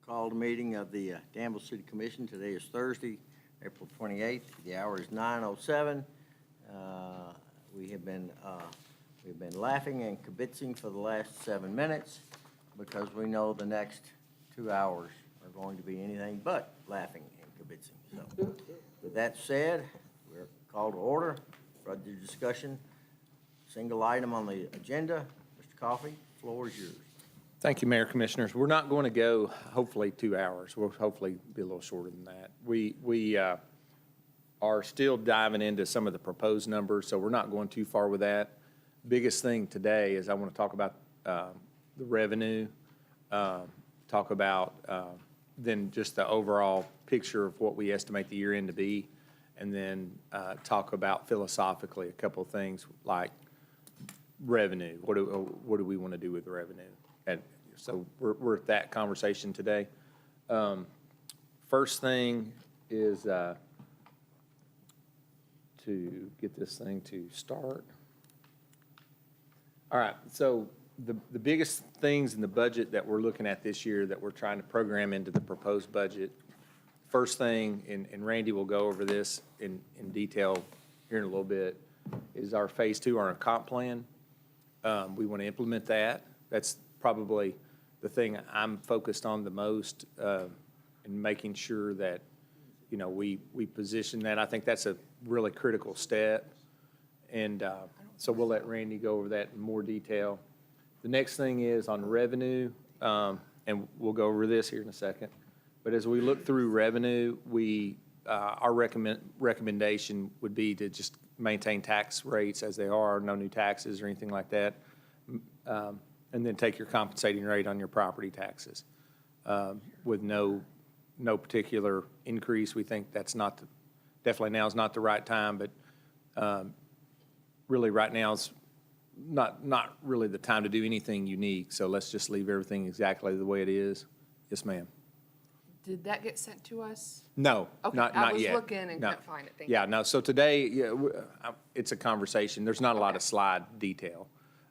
Call the meeting of the Danville City Commission. Today is Thursday, April 28th. The hour is 9:07. We've been laughing and kibitzing for the last 7 minutes because we know the next 2 hours are going to be anything but laughing and kibitzing. So, with that said, we're called to order. Further discussion. Single item on the agenda. Mr. Coffey, floor is yours. Thank you, Mayor, Commissioners. We're not going to go, hopefully, 2 hours. We'll hopefully be a little shorter than that. We are still diving into some of the proposed numbers, so we're not going too far with that. Biggest thing today is I want to talk about the revenue, talk about then just the overall picture of what we estimate the year end to be, and then talk about philosophically a couple of things like revenue. What do we want to do with the revenue? And so we're at that conversation today. First thing is to get this thing to start. All right, so the biggest things in the budget that we're looking at this year that we're trying to program into the proposed budget, first thing, and Randy will go over this in detail here in a little bit, is our phase 2, our comp plan. We want to implement that. That's probably the thing I'm focused on the most, in making sure that, you know, we position that. I think that's a really critical step. And so we'll let Randy go over that in more detail. The next thing is on revenue, and we'll go over this here in a second. But as we look through revenue, our recommendation would be to just maintain tax rates as they are, no new taxes or anything like that. And then take your compensating rate on your property taxes with no particular increase. We think that's definitely now is not the right time, but really right now is not really the time to do anything unique. So let's just leave everything exactly the way it is. Yes, ma'am. Did that get sent to us? No, Okay, not I was yet. looking and No. couldn't find it. Thank Yeah, you. no, so today, it's a conversation. There's not a lot Okay. of slide detail.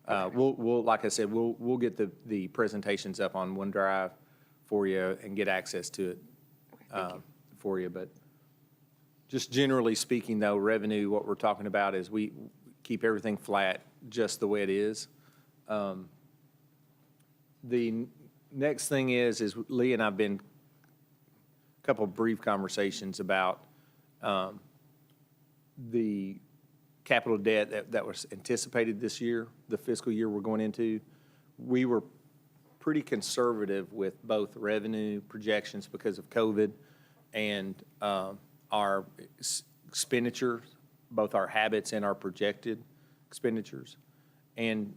We'll, like I said, we'll get the presentations up on OneDrive for you and get access to it for you. But just generally speaking, though, revenue, what we're talking about is we keep everything flat just the way it is. The next thing is Lee and I have been a couple of brief conversations about the capital debt that was anticipated this year, the fiscal year we're going into. We were pretty conservative with both revenue projections because of COVID and our expenditures, both our habits and our projected expenditures. And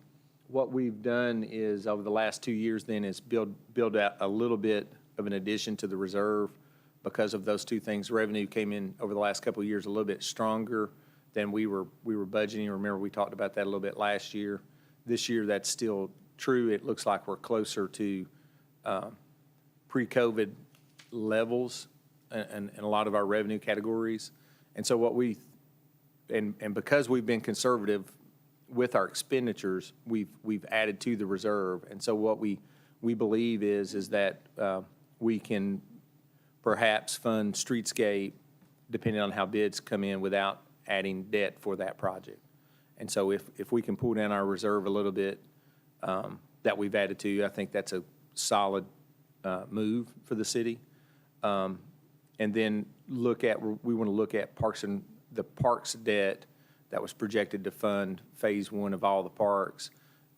what we've done is over the last 2 years then is build out a little bit of an addition to the reserve because of those two things. Revenue came in over the last couple of years a little bit stronger than we were budgeting. Remember, we talked about that a little bit last year. This year, that's still true. It looks like we're closer to pre-COVID levels in a lot of our revenue categories. And so and because we've been conservative with our expenditures, we've added to the reserve. And so what we believe is that we can perhaps fund streetscape depending on how bids come in without adding debt for that project. And so if we can pull down our reserve a little bit that we've added to, I think that's a solid move for the city. And then we want to look at the parks debt that was projected to fund phase 1 of all the parks.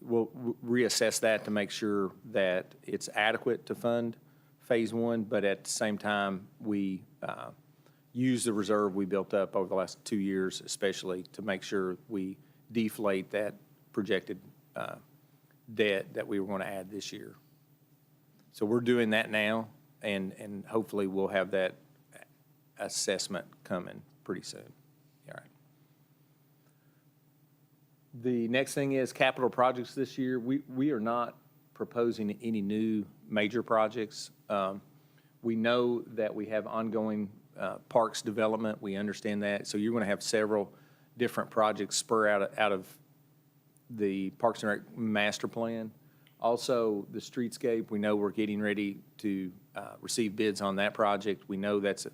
We'll reassess that to make sure that it's adequate to fund phase 1, but at the same time, we use the reserve we built up over the last 2 years, especially to make sure we deflate that projected debt that we were going to add this year. So we're doing that now, and hopefully we'll have that assessment coming pretty soon. All right. The next thing is capital projects this year. We are not proposing any new major projects. We know that we have ongoing parks development. We understand that. So you're going to have several different projects spur out of the Parks and Rec master plan. Also, the streetscape, we know we're getting ready to received bids on that project. We know that's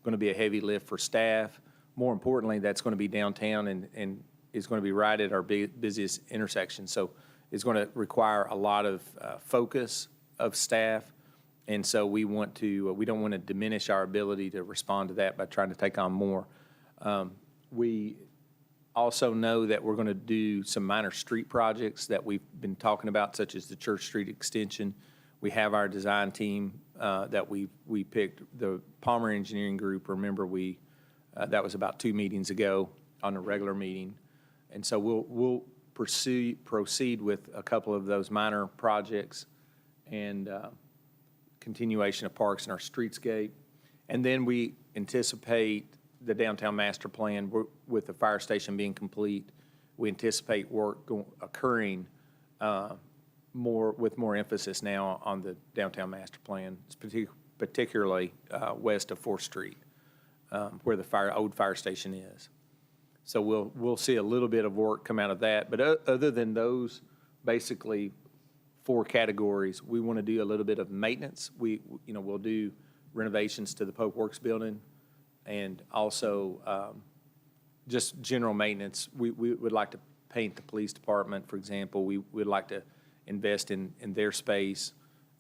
going to be a heavy lift for staff. More importantly, that's going to be downtown and is going to be right at our busiest intersection. So it's going to require a lot of focus of staff. And so we don't want to diminish our ability to respond to that by trying to take on more. We also know that we're going to do some minor street projects that we've been talking about, such as the Church Street extension. We have our design team that we picked, the Palmer Engineering Group. Remember, that was about 2 meetings ago on a regular meeting. And so we'll proceed with a couple of those minor projects and continuation of parks in our streetscape. And then we anticipate the downtown master plan with the fire station being complete. We anticipate work occurring with more emphasis now on the downtown master plan, particularly west of 4th Street, where the old fire station is. So we'll see a little bit of work come out of that. But other than those basically 4 categories, we want to do a little bit of maintenance. We'll do renovations to the Pope Works building and also just general maintenance. We would like to paint the police department, for example. We would like to invest in their space,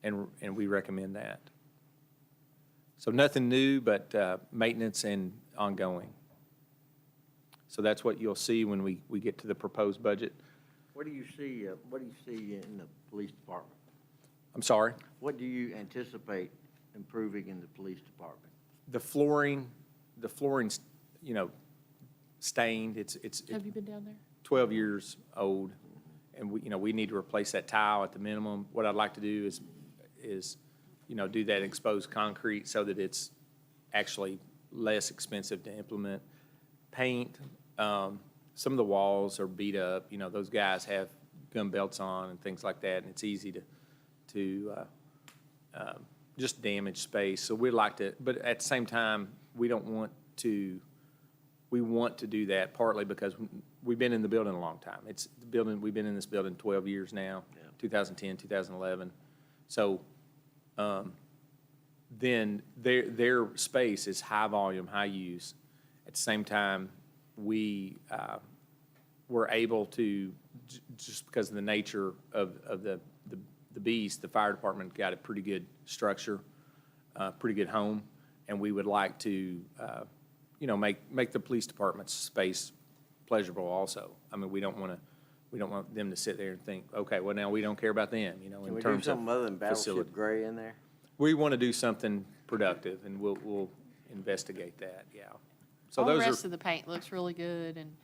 and we recommend that. So nothing new, but maintenance and ongoing. So that's what you'll see when we get to the proposed budget. What do you see in the police department? I'm sorry? What do you anticipate improving in the police department? The flooring's, stained. It's Have you been down there? 12 years old, and we need to replace that tile at the minimum. What I'd like to do is do that exposed concrete so that it's actually less expensive to implement. Paint, some of the walls are beat up. Those guys have gun belts on and things like that, and it's easy to just damage space. So we'd like to, but at the same time, we want to do that partly because we've been in the building a long time. We've been in this building 12 years now, yeah. 2010, 2011. So then their space is high volume, high use. At the same time, we were able to, just because of the nature of the beast, the fire department got a pretty good structure, pretty good home, and we would like to, make the police department's space pleasurable also. I mean, we don't want them to sit there and think, okay, well, now we don't care about them, Can in we do terms of something other than Battleship facility. Gray in there? We want to do something productive, and we'll investigate that, yeah. So All the those rest are, of the paint looks really good, and,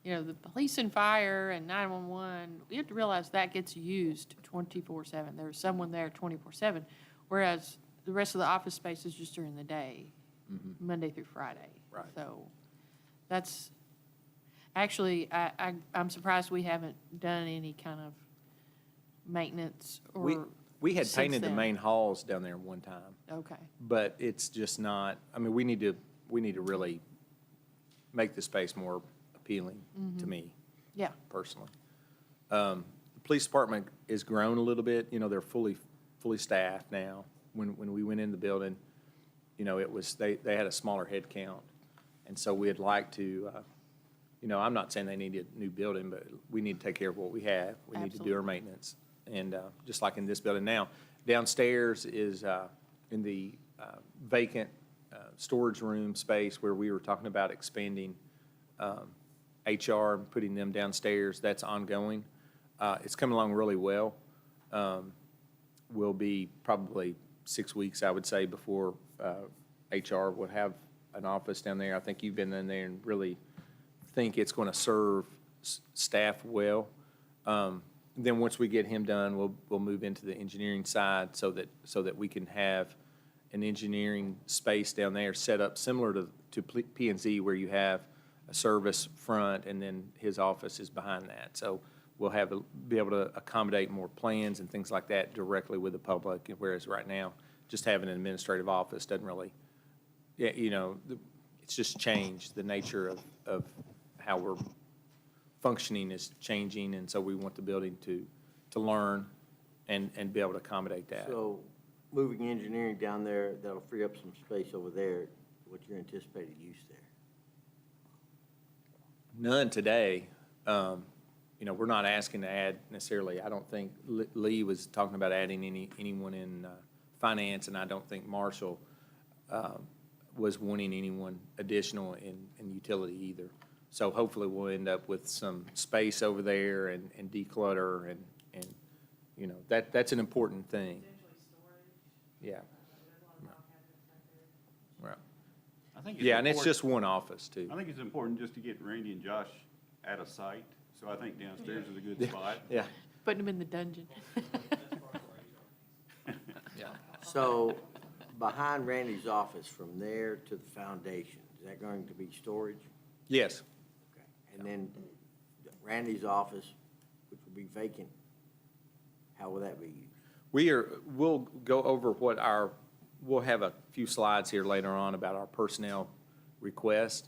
the police and fire and 911, we have to realize that gets used 24/7. There's someone there 24/7, whereas the rest of the office space is just during the day, Monday through Friday. Right. So that's, actually, I'm surprised we haven't done any kind of maintenance or we had since painted the then. main halls down there one time, Okay. but it's just not, I mean, we need to really make the space more appealing to me Yeah. personally. The police department has grown a little bit. They're fully staffed now. When we went in the building, it was they had a smaller head count, and so we'd like to. I'm not saying they need a new building, but we need to take care of what we have. We need to do our maintenance, and just like in this building now, downstairs is in the vacant storage room space where we were talking about expanding HR and putting them downstairs. That's ongoing. It's coming along really well. Will be probably 6 weeks, I would say, before HR would have an office down there. I think you've been in there and really think it's going to serve staff well. Then once we get him done, we'll move into the engineering side so that we can have an engineering space down there set up similar to P&Z, where you have a service front and then his office is behind that. So we'll be able to accommodate more plans and things like that directly with the public, whereas right now, just having an administrative office doesn't really, it's just changed. The nature of how we're functioning is changing, and so we want the building to learn and be able to accommodate that. So moving engineering down there, that'll free up some space over there. What's your anticipated use there? None today. You know, we're not asking to add necessarily, I don't think Lee was talking about adding anyone in finance, and I don't think Marshall was wanting anyone additional in utility either. So hopefully we'll end up with some space over there and declutter and, you know, that's an important thing. Yeah. Right. I think it's Yeah, and it's important- just one office too. I think it's important just to get Randy and Josh out of sight, so I think downstairs is a good spot. Yeah. Putting them in the dungeon. Yeah. So behind Randy's office, from there to the foundation, is that going to be storage? Yes. Okay. And then Randy's office, which will be vacant, how will that be used? We'll go over we'll have a few slides here later on about our personnel request.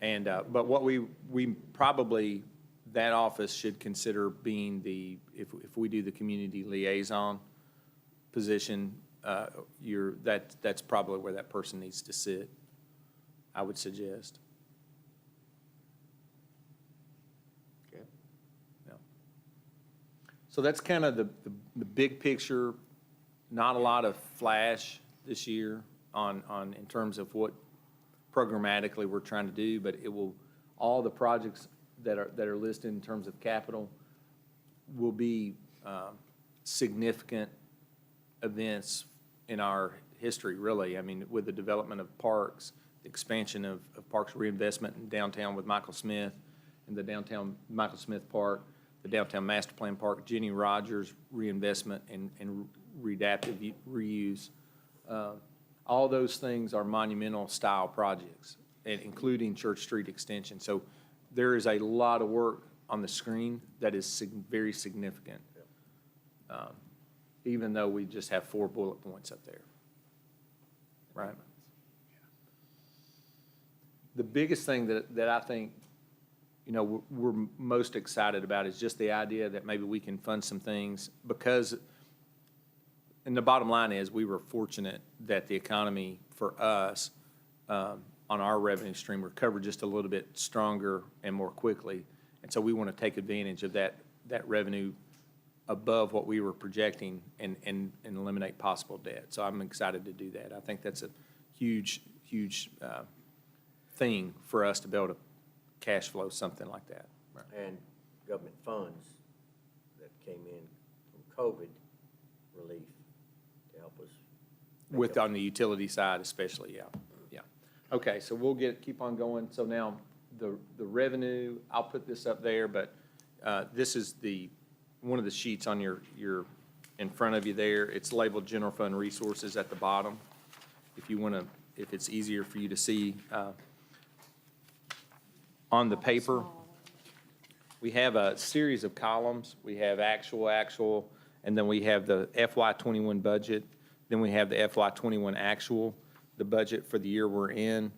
And, but what we probably, that office should consider being if we do the community liaison position, that's probably where that person needs to sit, I would suggest. Okay. Yeah. So that's kind of the big picture. Not a lot of flash this year in terms of what programmatically we're trying to do, but all the projects that are listed in terms of capital will be significant events in our history, really. I mean, with the development of parks, the expansion of parks reinvestment in downtown with Michael Smith and the downtown Michael Smith Park, the downtown master plan park, Jenny Rogers reinvestment and readaptive reuse. All those things are monumental style projects, including Church Street Extension. So there is a lot of work on the screen that is very significant, even though we just have 4 bullet points up there. Right? The biggest thing that I think, you know, we're most excited about is just the idea that maybe we can fund some things because, and the bottom line is we were fortunate that the economy for us on our revenue stream recovered just a little bit stronger and more quickly. And so we want to take advantage of that revenue above what we were projecting and eliminate possible debt. So I'm excited to do that. I think that's a huge thing for us to be able to cash flow something like that. Right. And government funds that came in from COVID relief to help us. On the utility side especially, yeah. Okay, so we'll keep on going. So now the revenue, I'll put this up there, but this is one of the sheets on your in front of you there. It's labeled General Fund Resources at the bottom. If it's easier for you to see on the paper, we have a series of columns. We have actual, and then we have the FY21 budget. Then we have the FY21 actual, the budget for the year we're in,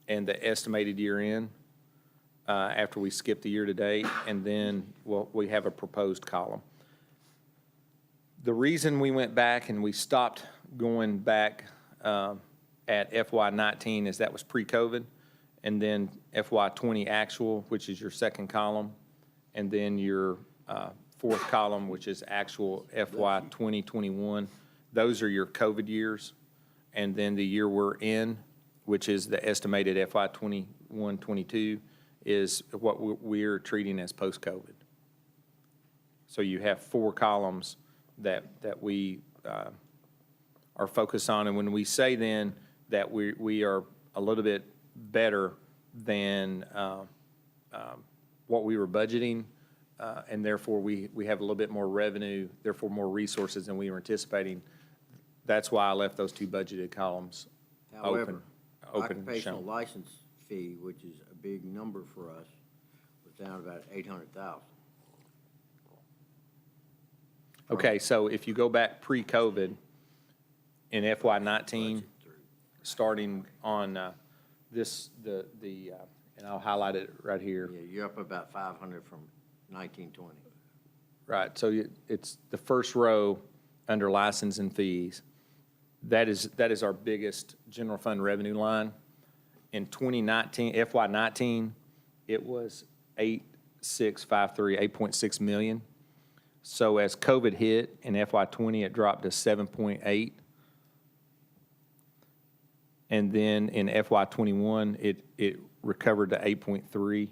and the estimated year in after we skip the year to date, and then we have a proposed column. The reason we went back and we stopped going back at FY19 is that was pre-COVID, and then FY20 actual, which is your second column, and then your fourth column, which is actual FY 2021. Those are your COVID years. And then the year we're in, which is the estimated FY 21-22, is what we're treating as post-COVID. So you have 4 columns that we are focused on. And when we say then that we are a little bit better than what we were budgeting, and therefore we have a little bit more revenue, therefore more resources than we were anticipating. That's why I left those 2 budgeted columns However, open and occupational shown. license fee, which is a big number for us, was down about 800,000. Okay, so if you go back pre-COVID in FY19, starting on and I'll highlight it right here. Yeah, you're up about 500 from 1920. Right, so it's the first row under license and fees. That is our biggest general fund revenue line. In 2019, FY19, it was 8.6 million. So as COVID hit in FY20, it dropped to 7.8. And then in FY21, it recovered to 8.3.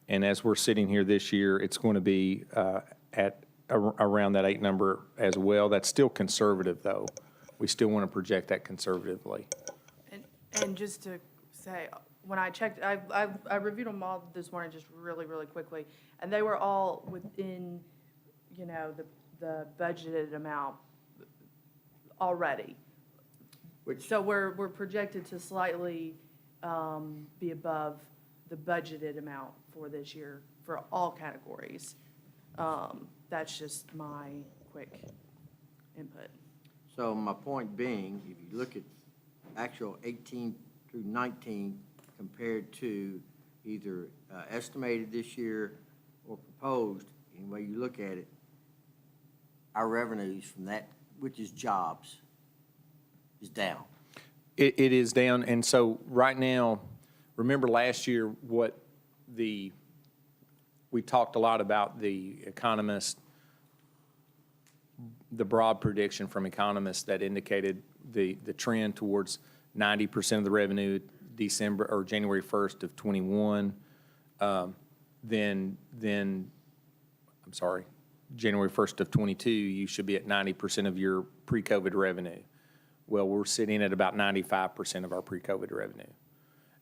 And as we're sitting here this year, it's going to be at around that 8 number as well. That's still conservative, though. We still want to project that conservatively. And just to say, when I checked, I reviewed them all this morning just really, really quickly, and they were all within, you know, the budgeted amount already. So we're projected to slightly be above the budgeted amount for this year for all categories. That's just my quick input. So my point being, if you look at actual 18 through 19 compared to either estimated this year or proposed, any way you look at it, our revenues from that, which is jobs, is down. It is down, and so right now, remember last year we talked a lot about the economists, the broad prediction from economists that indicated the trend towards 90% of the revenue December or January 1st of 21. Then I'm sorry, January 1st of 22, you should be at 90% of your pre-COVID revenue. Well, we're sitting at about 95% of our pre-COVID revenue.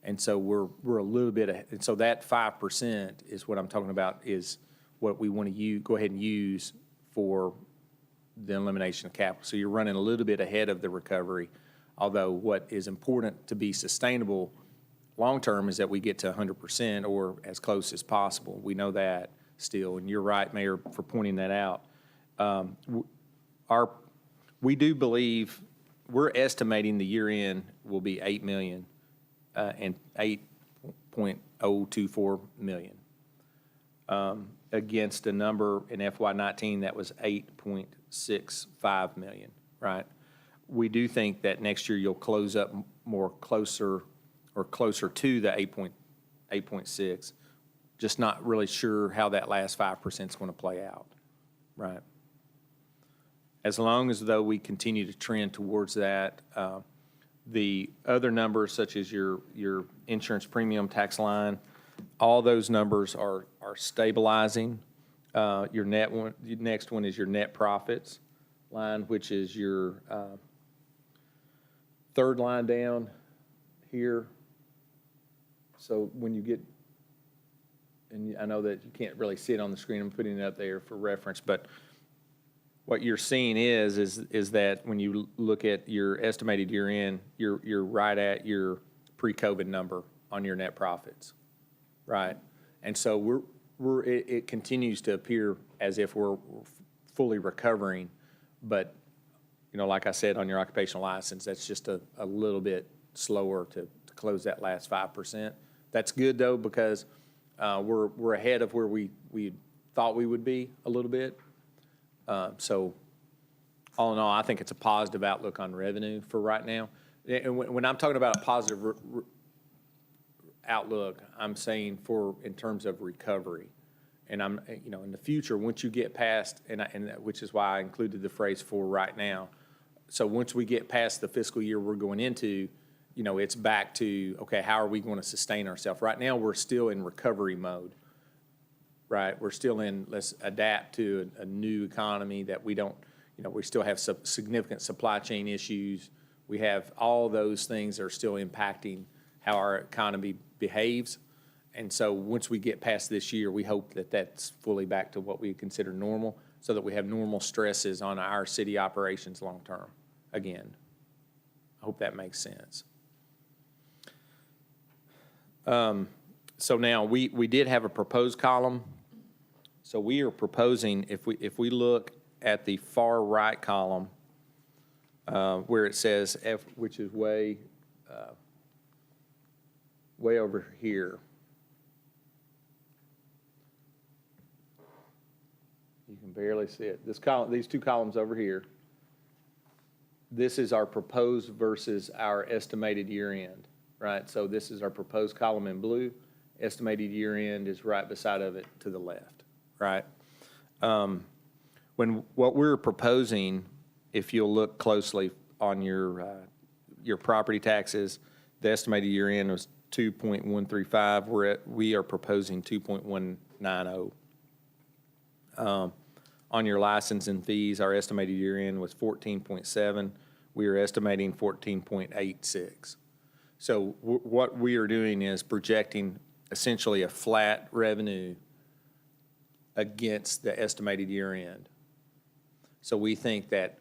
And so we're a little bit, and so that 5% is what I'm talking about, is what we want to go ahead and use for the elimination of capital. So you're running a little bit ahead of the recovery, although what is important to be sustainable long-term is that we get to 100% or as close as possible. We know that still, and you're right, Mayor, for pointing that out. We do believe, we're estimating the year end will be 8 million and 8.024 million against a number in FY19 that was 8.65 million, right? We do think that next year you'll close up more closer to the 8.6, just not really sure how that last 5% is going to play out, right? As long as though we continue to trend towards that, the other numbers such as your insurance premium tax line, all those numbers are stabilizing. Your next one is your net profits line, which is your third line down here. So when you get, and I know that you can't really see it on the screen, I'm putting it up there for reference, but what you're seeing is that when you look at your estimated year end, you're right at your pre-COVID number on your net profits, right? And so it continues to appear as if we're fully recovering, but you know, like I said, on your occupational license, that's just a little bit slower to close that last 5%. That's good though, because we're ahead of where we thought we would be a little bit. So all in all, I think it's a positive outlook on revenue for right now. And when I'm talking about a positive outlook, I'm saying in terms of recovery. And I'm, you know, in the future, once you get past, and which is why I included the phrase "for right now." So once we get past the fiscal year we're going into, you know, it's back to, okay, how are we going to sustain ourselves? Right now, we're still in recovery mode. Right, we're still in, let's adapt to a new economy that we don't, you know, we still have significant supply chain issues. We have all those things that are still impacting how our economy behaves. And so once we get past this year, we hope that that's fully back to what we consider normal, so that we have normal stresses on our city operations long-term again. I hope that makes sense. So now we did have a proposed column. So we are proposing, if we look at the far right column, where it says F, which is way over here. You can barely see it. This column, these two columns over here. this is our proposed versus our estimated year end, right? So this is our proposed column in blue. Estimated year end is right beside of it to the left, right? What we're proposing, if you'll look closely on your property taxes, the estimated year end was 2.135. We are proposing 2.190. On your license and fees, our estimated year end was 14.7. We are estimating 14.86. So what we are doing is projecting essentially a flat revenue against the estimated year end. So we think that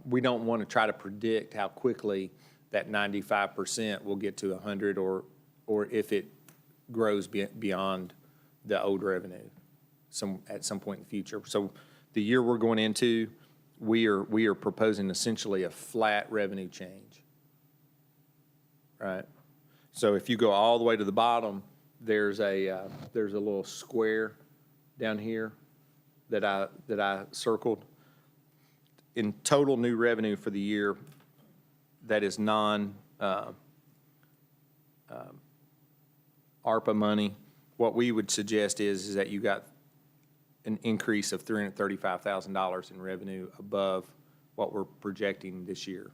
we don't want to try to predict how quickly that 95% will get to 100 or if it grows beyond the old revenue at some point in the future. So the year we're going into, we are proposing essentially a flat revenue change, right? So if you go all the way to the bottom, there's a little square down here that I circled. In total new revenue for the year, that is ARPA money, what we would suggest is that you got an increase of $335,000 in revenue above what we're projecting this year.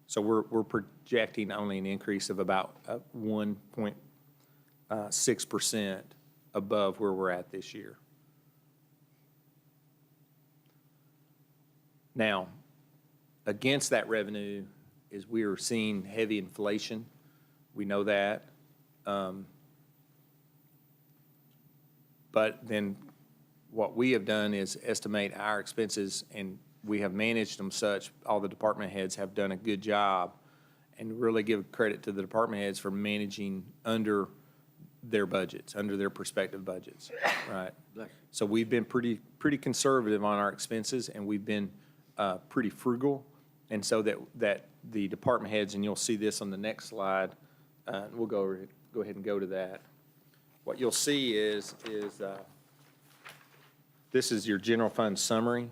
So we're projecting only an increase of about 1.6% above where we're at this year. Now, against that revenue is we are seeing heavy inflation. We know that. But then what we have done is estimate our expenses, and we have managed them such, all the department heads have done a good job, and really give credit to the department heads for managing under their budgets, under their prospective budgets, right? So we've been pretty conservative on our expenses, and we've been pretty frugal, and so that the department heads, and you'll see this on the next slide, we'll go ahead and go to that. What you'll see is this is your general fund summary.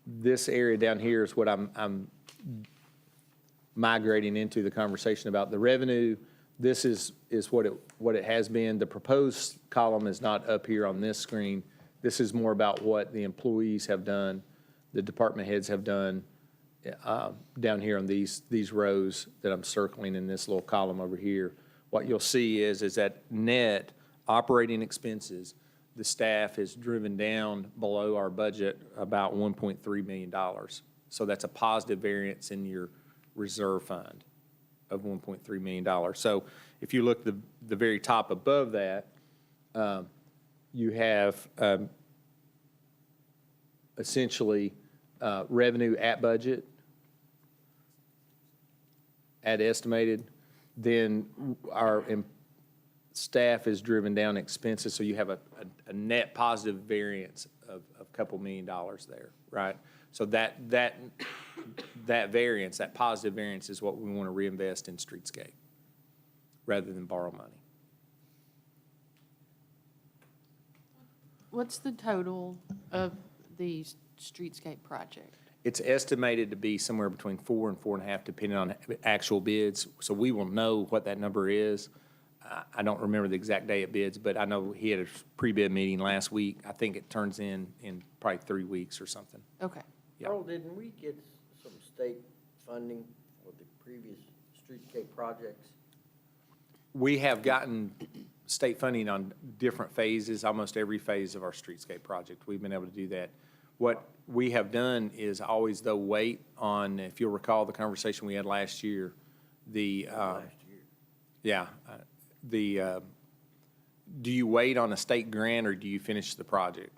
This area down here is what I'm migrating into the conversation about the revenue. This is what it has been. The proposed column is not up here on this screen. This is more about what the employees have done, the department heads have done down here on these rows that I'm circling in this little column over here. What you'll see is that net operating expenses, the staff has driven down below our budget about $1.3 million. So that's a positive variance in your reserve fund of $1.3 million. So if you look the very top above that, you have essentially revenue at budget, at estimated, then our staff is driven down expenses, so you have a net positive variance of a couple $1 million there, right? So that variance, that positive variance is what we want to reinvest in streetscape rather than borrow money. What's the total of the streetscape project? It's estimated to be somewhere between 4 and 4.5, depending on actual bids. So we will know what that number is. I don't remember the exact day it bids, but I know he had a pre-bid meeting last week. I think it turns in probably 3 weeks or something. Okay. Yeah. Earl, didn't we get some state funding for the previous streetscape projects? We have gotten state funding on different phases, almost every phase of our streetscape project. We've been able to do that. What we have done is always, though, wait on, if you'll recall the conversation we had last year, do you wait on a state grant or do you finish the project?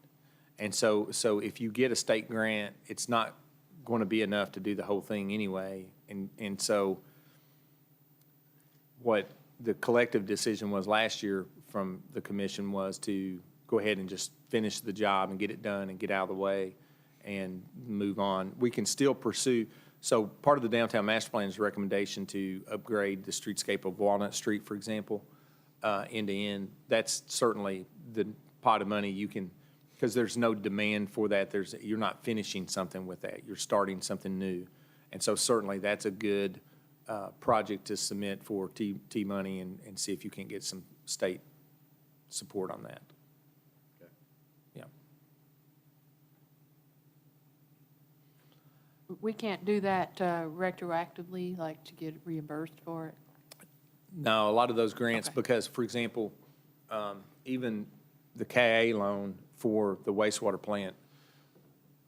And so if you get a state grant, it's not going to be enough to do the whole thing anyway. And so what the collective decision was last year from the commission was to go ahead and just finish the job and get it done and get out of the way and move on. We can still pursue. So part of the downtown master plan's recommendation to upgrade the streetscape of Walnut Street, for example, end to end, that's certainly the pot of money you can because there's no demand for that. You're not finishing something with that. You're starting something new. And so certainly that's a good project to submit for T-money and see if you can get some state support on that. Okay. Yeah. We can't do that retroactively, like to get reimbursed for it? No, a lot of those grants, Okay. because, for example, even the KA loan for the wastewater plant,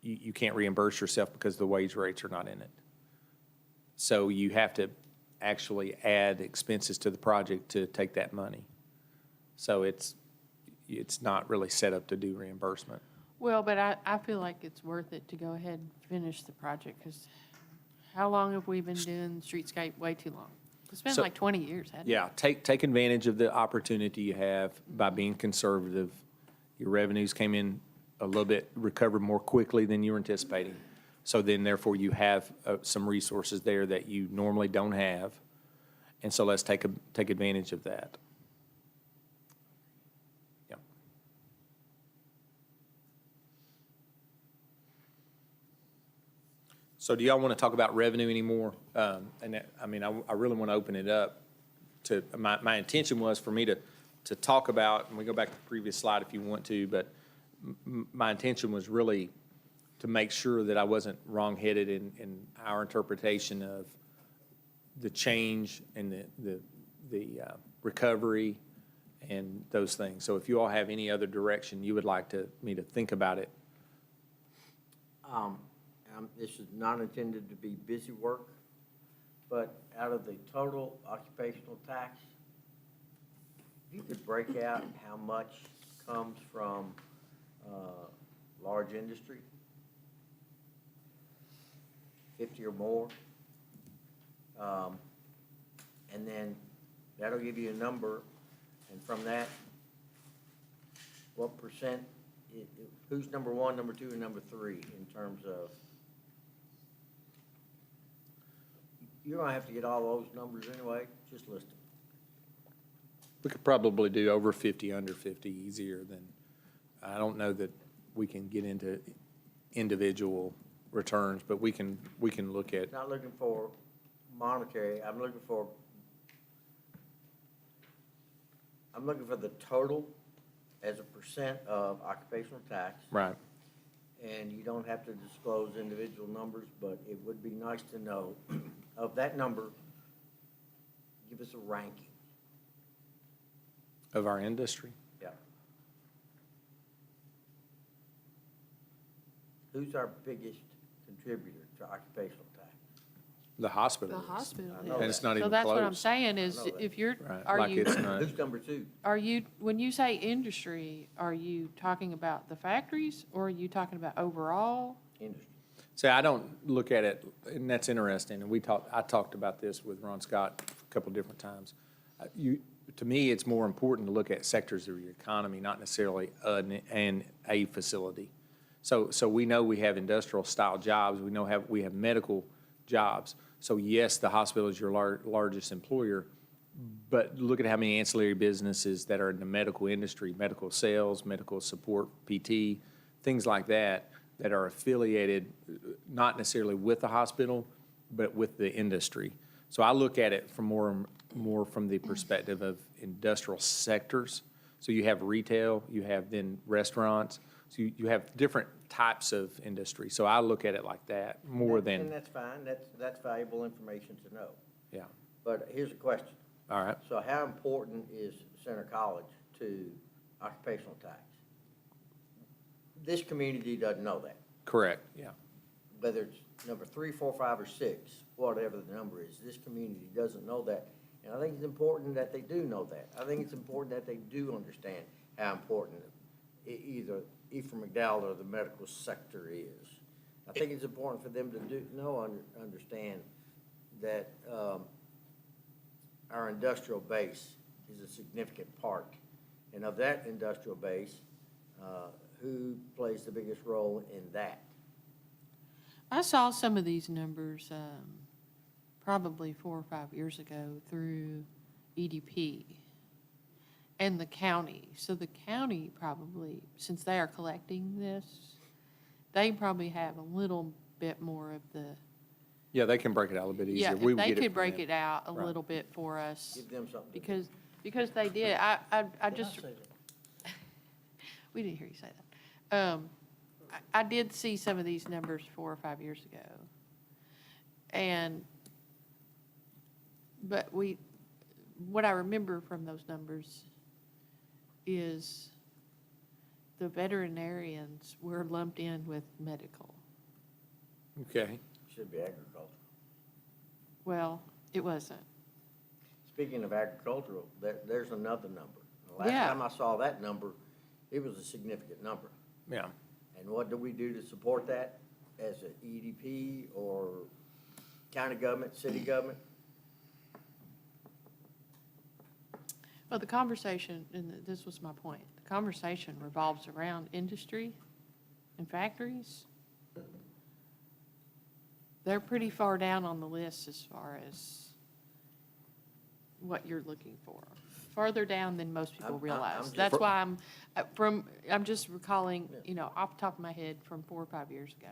you can't reimburse yourself because the wage rates are not in it. So you have to actually add expenses to the project to take that money. So it's not really set up to do reimbursement. Well, but I feel like it's worth it to go ahead and finish the project, because how long have we been doing streetscape? Way too long. It's been So- like 20 years, hasn't it? Yeah, take advantage of the opportunity you have by being conservative. Your revenues came in a little bit, recovered more quickly than you were anticipating. So then therefore you have some resources there that you normally don't have. And so let's take advantage of that. Yeah. So do y'all want to talk about revenue anymore? I really want to open it up to, my intention was for me to talk about, and we go back to the previous slide if you want to, but my intention was really to make sure that I wasn't wrong-headed in our interpretation of the change and the recovery and those things. So if you all have any other direction you would like me to think about it. This is not intended to be busy work, but out of the total occupational tax, if you could break out how much comes from large industry, 50 or more, and then that'll give you a number, and from that, what percent, who's number one, number two, and number three in terms of, you're gonna have to get all those numbers anyway, just list them. We could probably do over 50, under 50 easier than, I don't know that we can get into individual returns, but we can look at, Not looking for monetary, I'm looking for the total as a percent of occupational tax. right. And you don't have to disclose individual numbers, but it would be nice to know, of that number, give us a ranking. Of our industry. Yeah. Who's our biggest contributor to occupational tax? The hospital The is. hospital I know And is. it's not even So that's what I'm close. saying is, I know that. if you're, Right, are like you, it's not. Who's number two? when you say industry, are you talking about the factories, or are you talking about overall? Industry. See, I don't look at it, and that's interesting, and I talked about this with Ron Scott a couple different times. To me, it's more important to look at sectors of your economy, not necessarily a facility. So we know we have industrial-style jobs, we have medical jobs. So yes, the hospital is your largest employer, but look at how many ancillary businesses that are in the medical industry, medical sales, medical support, PT, things like that are affiliated, not necessarily with the hospital, but with the industry. So I look at it from more from the perspective of industrial sectors. So you have retail, you have then restaurants, so you have different types of industry. So I look at it like that more And than, that's fine, that's valuable information to know. yeah. But here's a question. All right. So how important is Center College to occupational tax? This community doesn't know that. Correct, yeah. Whether it's number 3, 4, 5, or 6, whatever the number is, this community doesn't know that. And I think it's important that they do know that. I think it's important that they do understand how important either Ephraim McDowell or the medical sector is. I think it's important for them to understand that our industrial base is a significant part. And of that industrial base, who plays the biggest role in that? I saw some of these numbers probably 4 or 5 years ago through EDP. and the county. So the county probably, since they are collecting this, they probably have a little bit more of the, Yeah, they can break it out a little bit yeah, easier. We if would they get could from break them. it out a Right. little bit for us, Give them something to do. because they did. I just, we didn't hear you say that. I did see some of these numbers 4 or 5 years ago. But what I remember from those numbers is the veterinarians were lumped in with medical. Okay. Should be agricultural. Well, it wasn't. Speaking of agricultural, there's another number. The last Yeah. time I saw that number, it was a significant number. Yeah. And what do we do to support that as an EDP or county government, city government? Well, the conversation, and this was my point, the conversation revolves around industry and factories. They're pretty far down on the list as far as what you're looking for. Farther down than most people I'm realize. just- That's why I'm just recalling, off the top of my head from 4 or 5 years ago.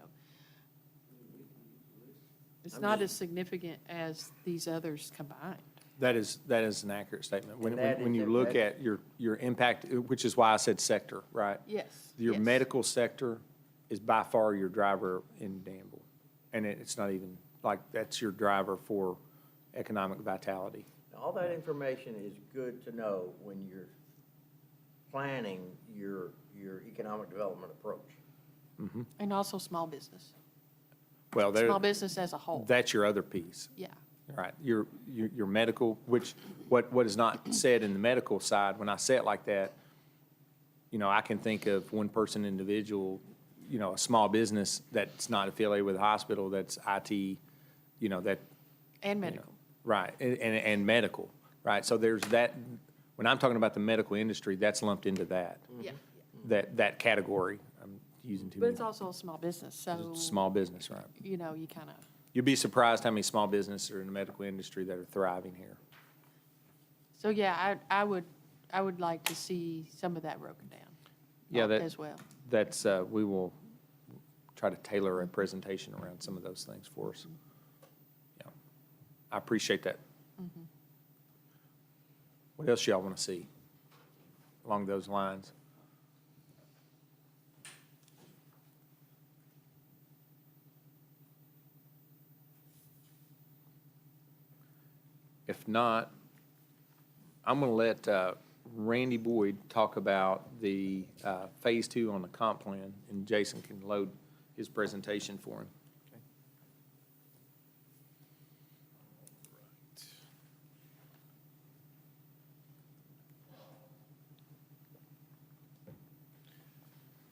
It's I'm not just- as significant as these others combined. That is an accurate statement. When that is you a- look at your impact, which is why I said sector, right? Yes. Your yes. medical sector is by far your driver in Danville. And it's not even, like, that's your driver for economic vitality. All that information is good to know when you're planning your economic development approach. And also small business. Well, Small business as a whole. that's your other piece. Yeah. Right, your medical, which, what is not said in the medical side, when I say it like that, I can think of one person individual, a small business that's not affiliated with a hospital, that's IT, that. And medical. Right, and medical, right, so there's that, when I'm talking about the medical industry, that's lumped into that, Yeah. that category. I'm using too But many. it's also a small business, so, Small business, right. you kind of, You'd be surprised how many small businesses are in the medical industry that are thriving here. so yeah, I would like to see some of that broken down. Yeah, that- as well. That's, we will try to tailor a presentation around some of those things for us. Yeah, I appreciate that. What else y'all want to see along those lines? If not, I'm going to let Randy Boyd talk about the Phase 2 on the comp plan, and Jason can load his presentation for him.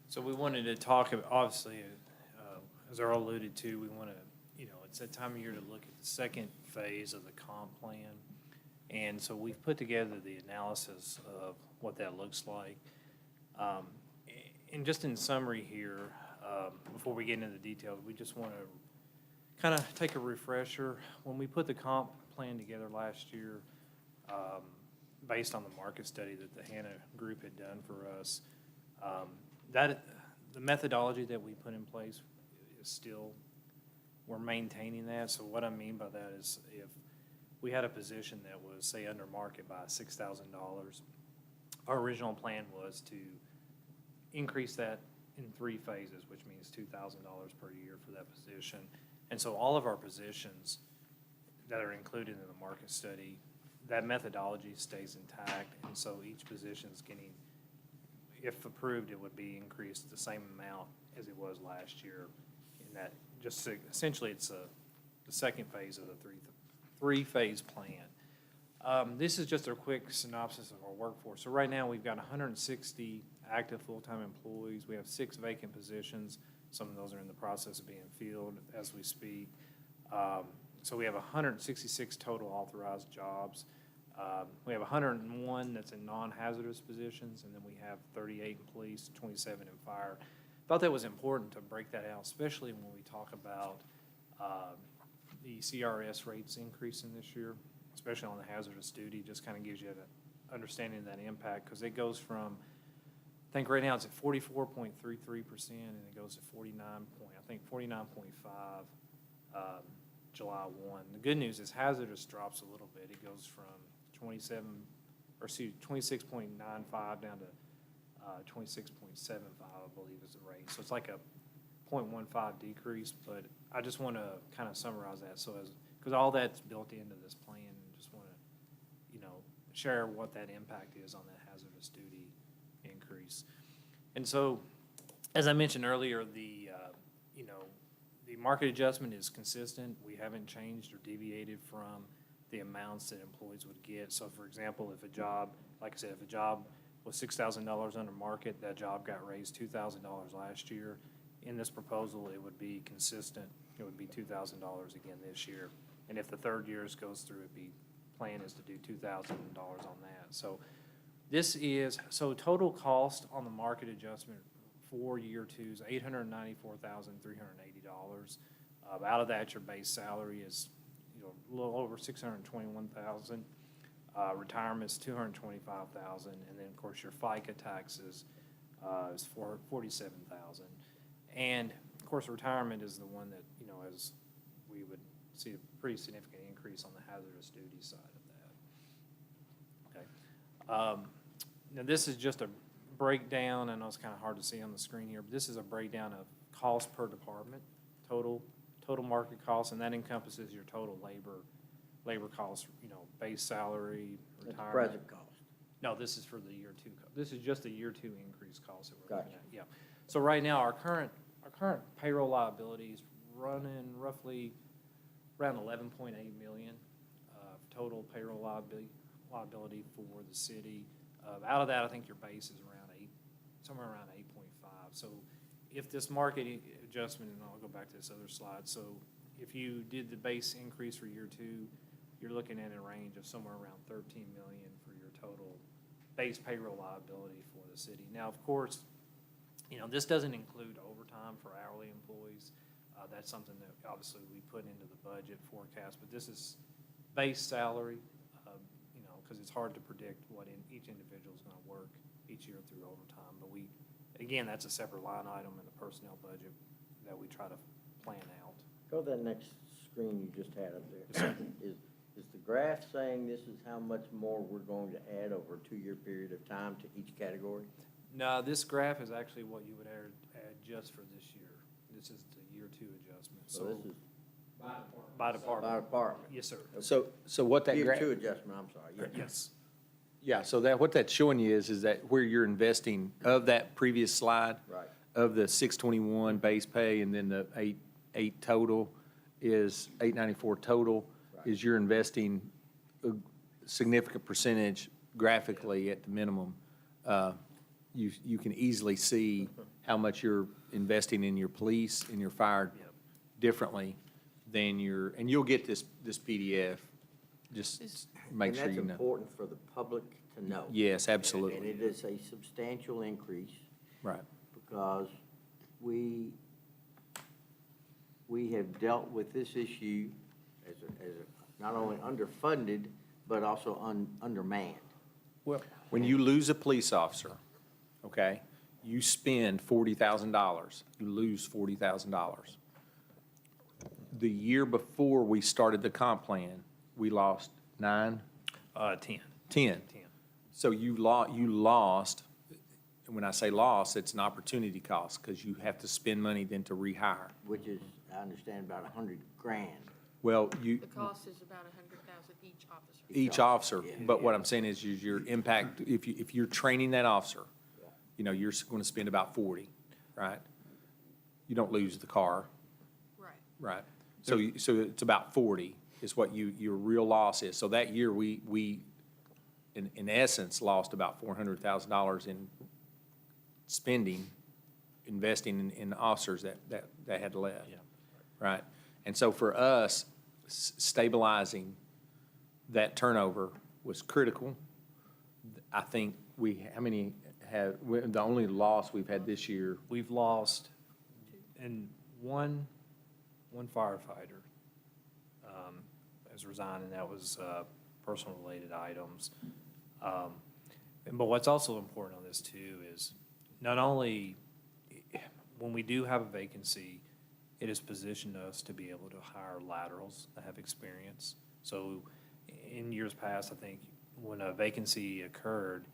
So we wanted to talk, obviously, as Earl alluded to, we want to, it's that time of year to look at the second phase of the comp plan. And so we've put together the analysis of what that looks like. And just in summary here, before we get into the details, we just want to kind of take a refresher. When we put the comp plan together last year, based on the market study that the Hannah Group had done for us, the methodology that we put in place is still, we're maintaining that. So what I mean by that is if we had a position that was, say, under market by $6,000, our original plan was to increase that in 3 phases, which means $2,000 per year for that position. And so all of our positions that are included in the market study, that methodology stays intact. And so each position is getting, if approved, it would be increased the same amount as it was last year. In that, just essentially, it's the second phase of the three-phase plan. This is just a quick synopsis of our workforce. So right now, we've got 160 active full-time employees. We have 6 vacant positions. Some of those are in the process of being filled as we speak. So we have 166 total authorized jobs. We have 101 that's in non-hazardous positions, and then we have 38 in police, 27 in fire. Thought that was important to break that out, especially when we talk about the CRS rates increasing this year, especially on the hazardous duty. Just kind of gives you understanding that impact, because it goes from, I think right now it's at 44.33%, and it goes to 49.5, July 1. The good news is hazardous drops a little bit. It goes from 26.95 down to 26.75, I believe is the rate. So it's like a 0.15 decrease, but I just want to kind of summarize that. So because all that's built into this plan, and just want to, share what that impact is on that hazardous duty increase. And so, as I mentioned earlier, the market adjustment is consistent. We haven't changed or deviated from the amounts that employees would get. So for example, if a job, like I said, if a job was $6,000 under market, that job got raised $2,000 last year. In this proposal, it would be consistent. It would be $2,000 again this year. And if the third years goes through, plan is to do $2,000 on that. So total cost on the market adjustment for year two is $894,380. Out of that, your base salary is, a little over $621,000. Retirement's $225,000, and then of course your FICA taxes is $47,000. And of course, retirement is the one that, as we would see a pretty significant increase on the hazardous duty side of that. Okay. Now this is just a breakdown. I know it's kind of hard to see on the screen here, but this is a breakdown of cost per department, total market costs, and that encompasses your total labor costs, base salary, That's retirement. present cost. No, this is for the year two. This is just the year two increase cost that we're looking Gotcha. at. Yeah. So right now, our current payroll liabilities running roughly around 11.8 million total payroll liability for the city. Out of that, I think your base is somewhere around 8.5. So if this market adjustment, and I'll go back to this other slide. So if you did the base increase for year two, you're looking at a range of somewhere around 13 million for your total base payroll liability for the city. Now, of course, this doesn't include overtime for hourly employees. That's something that obviously we put into the budget forecast, but this is base salary, because it's hard to predict what each individual is going to work each year through overtime. But again, that's a separate line item in the personnel budget that we try to plan out. Go to that next screen you just had up there. Is the graph saying this is how much more we're going to add over a 2-year period of time to each category? No, this graph is actually what you would add just for this year. This is the year two adjustment. So this is By department. by department. Yes, sir. So what that Year graph, two adjustment, I'm sorry, yeah. Yes. yeah, so what that's showing you is that where you're investing of that previous slide. Right. Of the 621 base pay and then the 8 total is 894 total, Right. is you're investing a significant percentage graphically at the minimum. You can easily see how much you're investing in your police and your fire differently than and you'll get this PDF, just make sure you And know. that's important for the public to know. Yes, And absolutely, it is a substantial increase right. because we have dealt with this issue as not only underfunded, but also undermanned. Well, when you lose a police officer, okay, you spend $40,000, you lose $40,000. The year before we started the comp plan, we lost 9, 10. 10. So you lost, and when I say lost, it's an opportunity cost because you have to spend money then to rehire. Which is, I understand, about $100,000. Well, The cost is about 100,000 each officer. each officer, but what I'm saying is your impact, if you're training that officer, you're going to spend about 40, right? You don't lose the car, Right. right? So it's about 40 is what your real loss is. So that year, we in essence, lost about $400,000 in spending, investing in officers that had left, right? And so for us, stabilizing that turnover was critical. I think the only loss we've had this year, We've lost, and one firefighter has resigned, and that was personal-related items. But what's also important on this too is not only when we do have a vacancy, it has positioned us to be able to hire laterals that have experience. So in years past, I think when a vacancy occurred,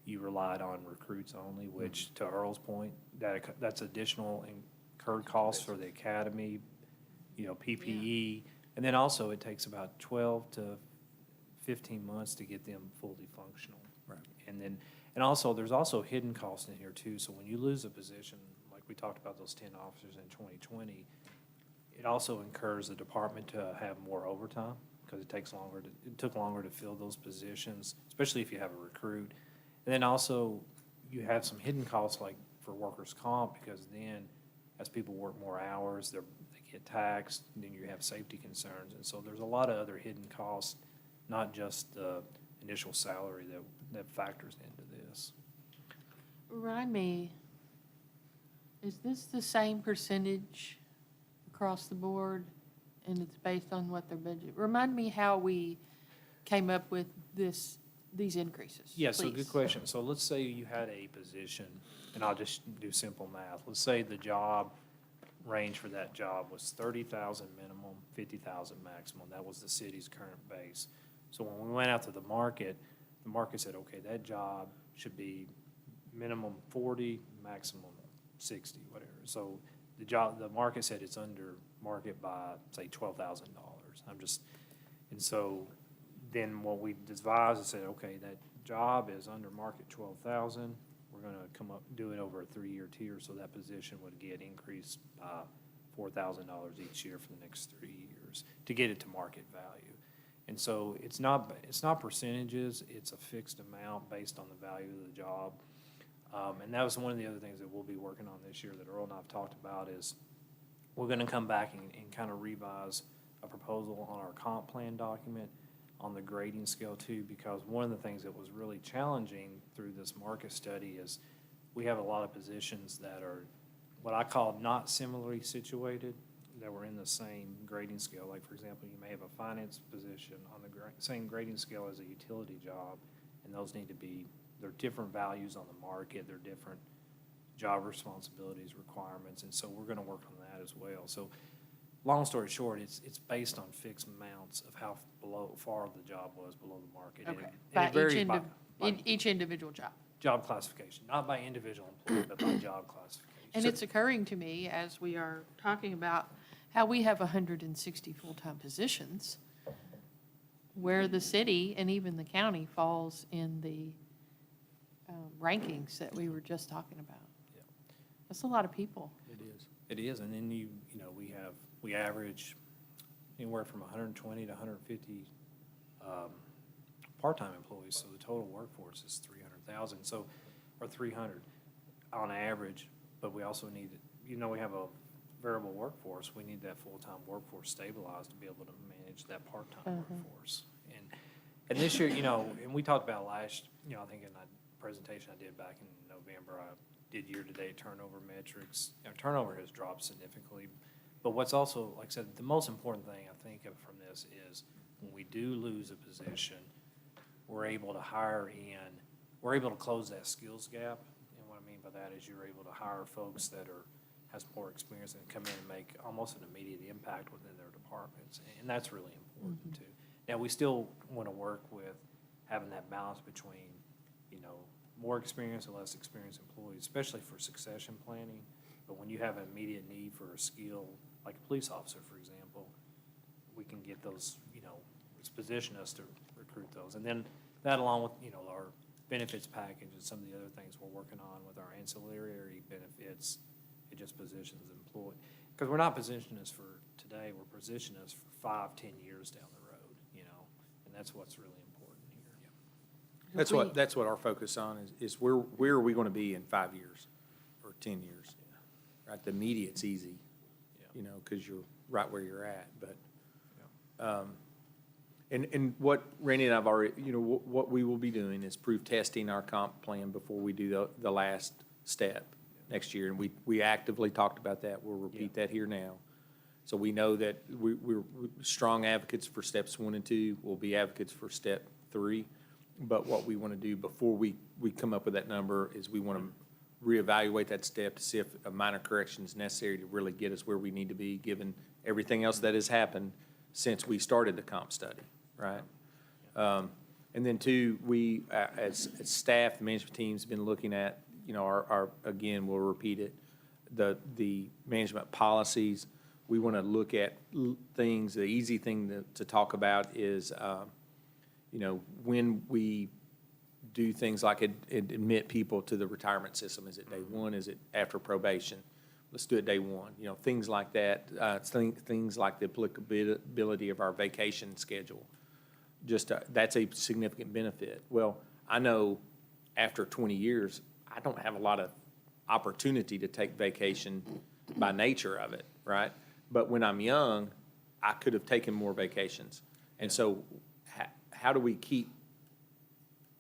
you relied on recruits only, which to Earl's point, that's additional incurred costs for the academy, PPE. And then also it takes about 12 to 15 months to get them fully functional. Right. And also, there's also hidden costs in here too. So when you lose a position, like we talked about those 10 officers in 2020, it also incurs the department to have more overtime because it took longer to fill those positions, especially if you have a recruit. And then also, you have some hidden costs like for workers' comp, because then as people work more hours, they get taxed, and then you have safety concerns. And so there's a lot of other hidden costs, not just the initial salary that factors into this. Remind me, is this the same percentage across the board, and it's based on what their budget? Remind me how we came up with these increases, Yeah, so please. good question. So let's say you had a position, and I'll just do simple math. Let's say the job range for that job was 30,000 minimum, 50,000 maximum. That was the city's current base. So when we went out to the market said, okay, that job should be minimum 40, maximum 60, whatever. So the market said it's under market by, say, $12,000. And so then what we devised is said, okay, that job is under market 12,000. We're going to do it over a 3-year tier, so that position would get increased by $4,000 each year for the next 3 years to get it to market value. And so it's not percentages, it's a fixed amount based on the value of the job. And that was one of the other things that we'll be working on this year that Earl and I have talked about is we're going to come back and kind of revise a proposal on our comp plan document on the grading scale too, because one of the things that was really challenging through this market study is we have a lot of positions that are what I call not similarly situated, that were in the same grading scale. Like, for example, you may have a finance position on the same grading scale as a utility job, and those need to be, they're different values on the market, they're different job responsibilities, requirements, and so we're going to work on that as well. So long story short, it's based on fixed amounts of how far the job was below the market. Okay, And it varies by each individual job. job classification, not by individual employee, but by job classification. And it's occurring to me, as we are talking about how we have 160 full-time positions, where the city and even the county falls in the rankings that we were just talking about. Yeah. That's a lot of people. It is, and then we average anywhere from 120 to 150 part-time employees, so the total workforce is 300,000, or 300 on average, but we also need, we have a variable workforce, we need that full-time workforce stabilized to be able to manage that part-time workforce. And this year, and we talked about I think in that presentation I did back in November, I did year-to-date turnover metrics. Turnover has dropped significantly, but what's also, like I said, the most important thing I think of from this is when we do lose a position, we're able to close that skills gap. And what I mean by that is you're able to hire folks that has more experience and come in and make almost an immediate impact within their departments, and that's really important too. Now, we still want to work with having that balance between, more experienced and less experienced employees, especially for succession planning. But when you have an immediate need for a skill, like a police officer, for example, we can get those, it's positioned us to recruit those. And then that along with, our benefits package and some of the other things we're working on with our ancillary benefits, it just positions the employee. Because we're not positioning us for today, we're positioning us for 5-10 years down the road, and that's what's really important here. That's what our focus on is where are we going to be in 5 years or 10 years? Right, the immediate's easy, because you're right where you're at, but, and what Randy and I've already, what we will be doing is proof testing our comp plan before we do the last step next year, and we actively talked about that. We'll repeat that here now. So we know that we're strong advocates for steps 1 and 2. We'll be advocates for step 3, But what we want to do before we come up with that number is we want to reevaluate that step to see if a minor correction is necessary to really get us where we need to be, given everything else that has happened since we started the comp study, right? And then two, we, as staff, the management team's been looking at, you know, our again, we'll repeat it, the management policies. We want to look at things, the easy thing to talk about is, you know, when we do things like admit people to the retirement system, is it day one, is it after probation? Let's do it day one, you know, things like that, things like the applicability of our vacation schedule. Just, that's a significant benefit. Well, I know after 20 years, I don't have a lot of opportunity to take vacation by nature of it, right? But when I'm young, I could have taken more vacations. And so how do we keep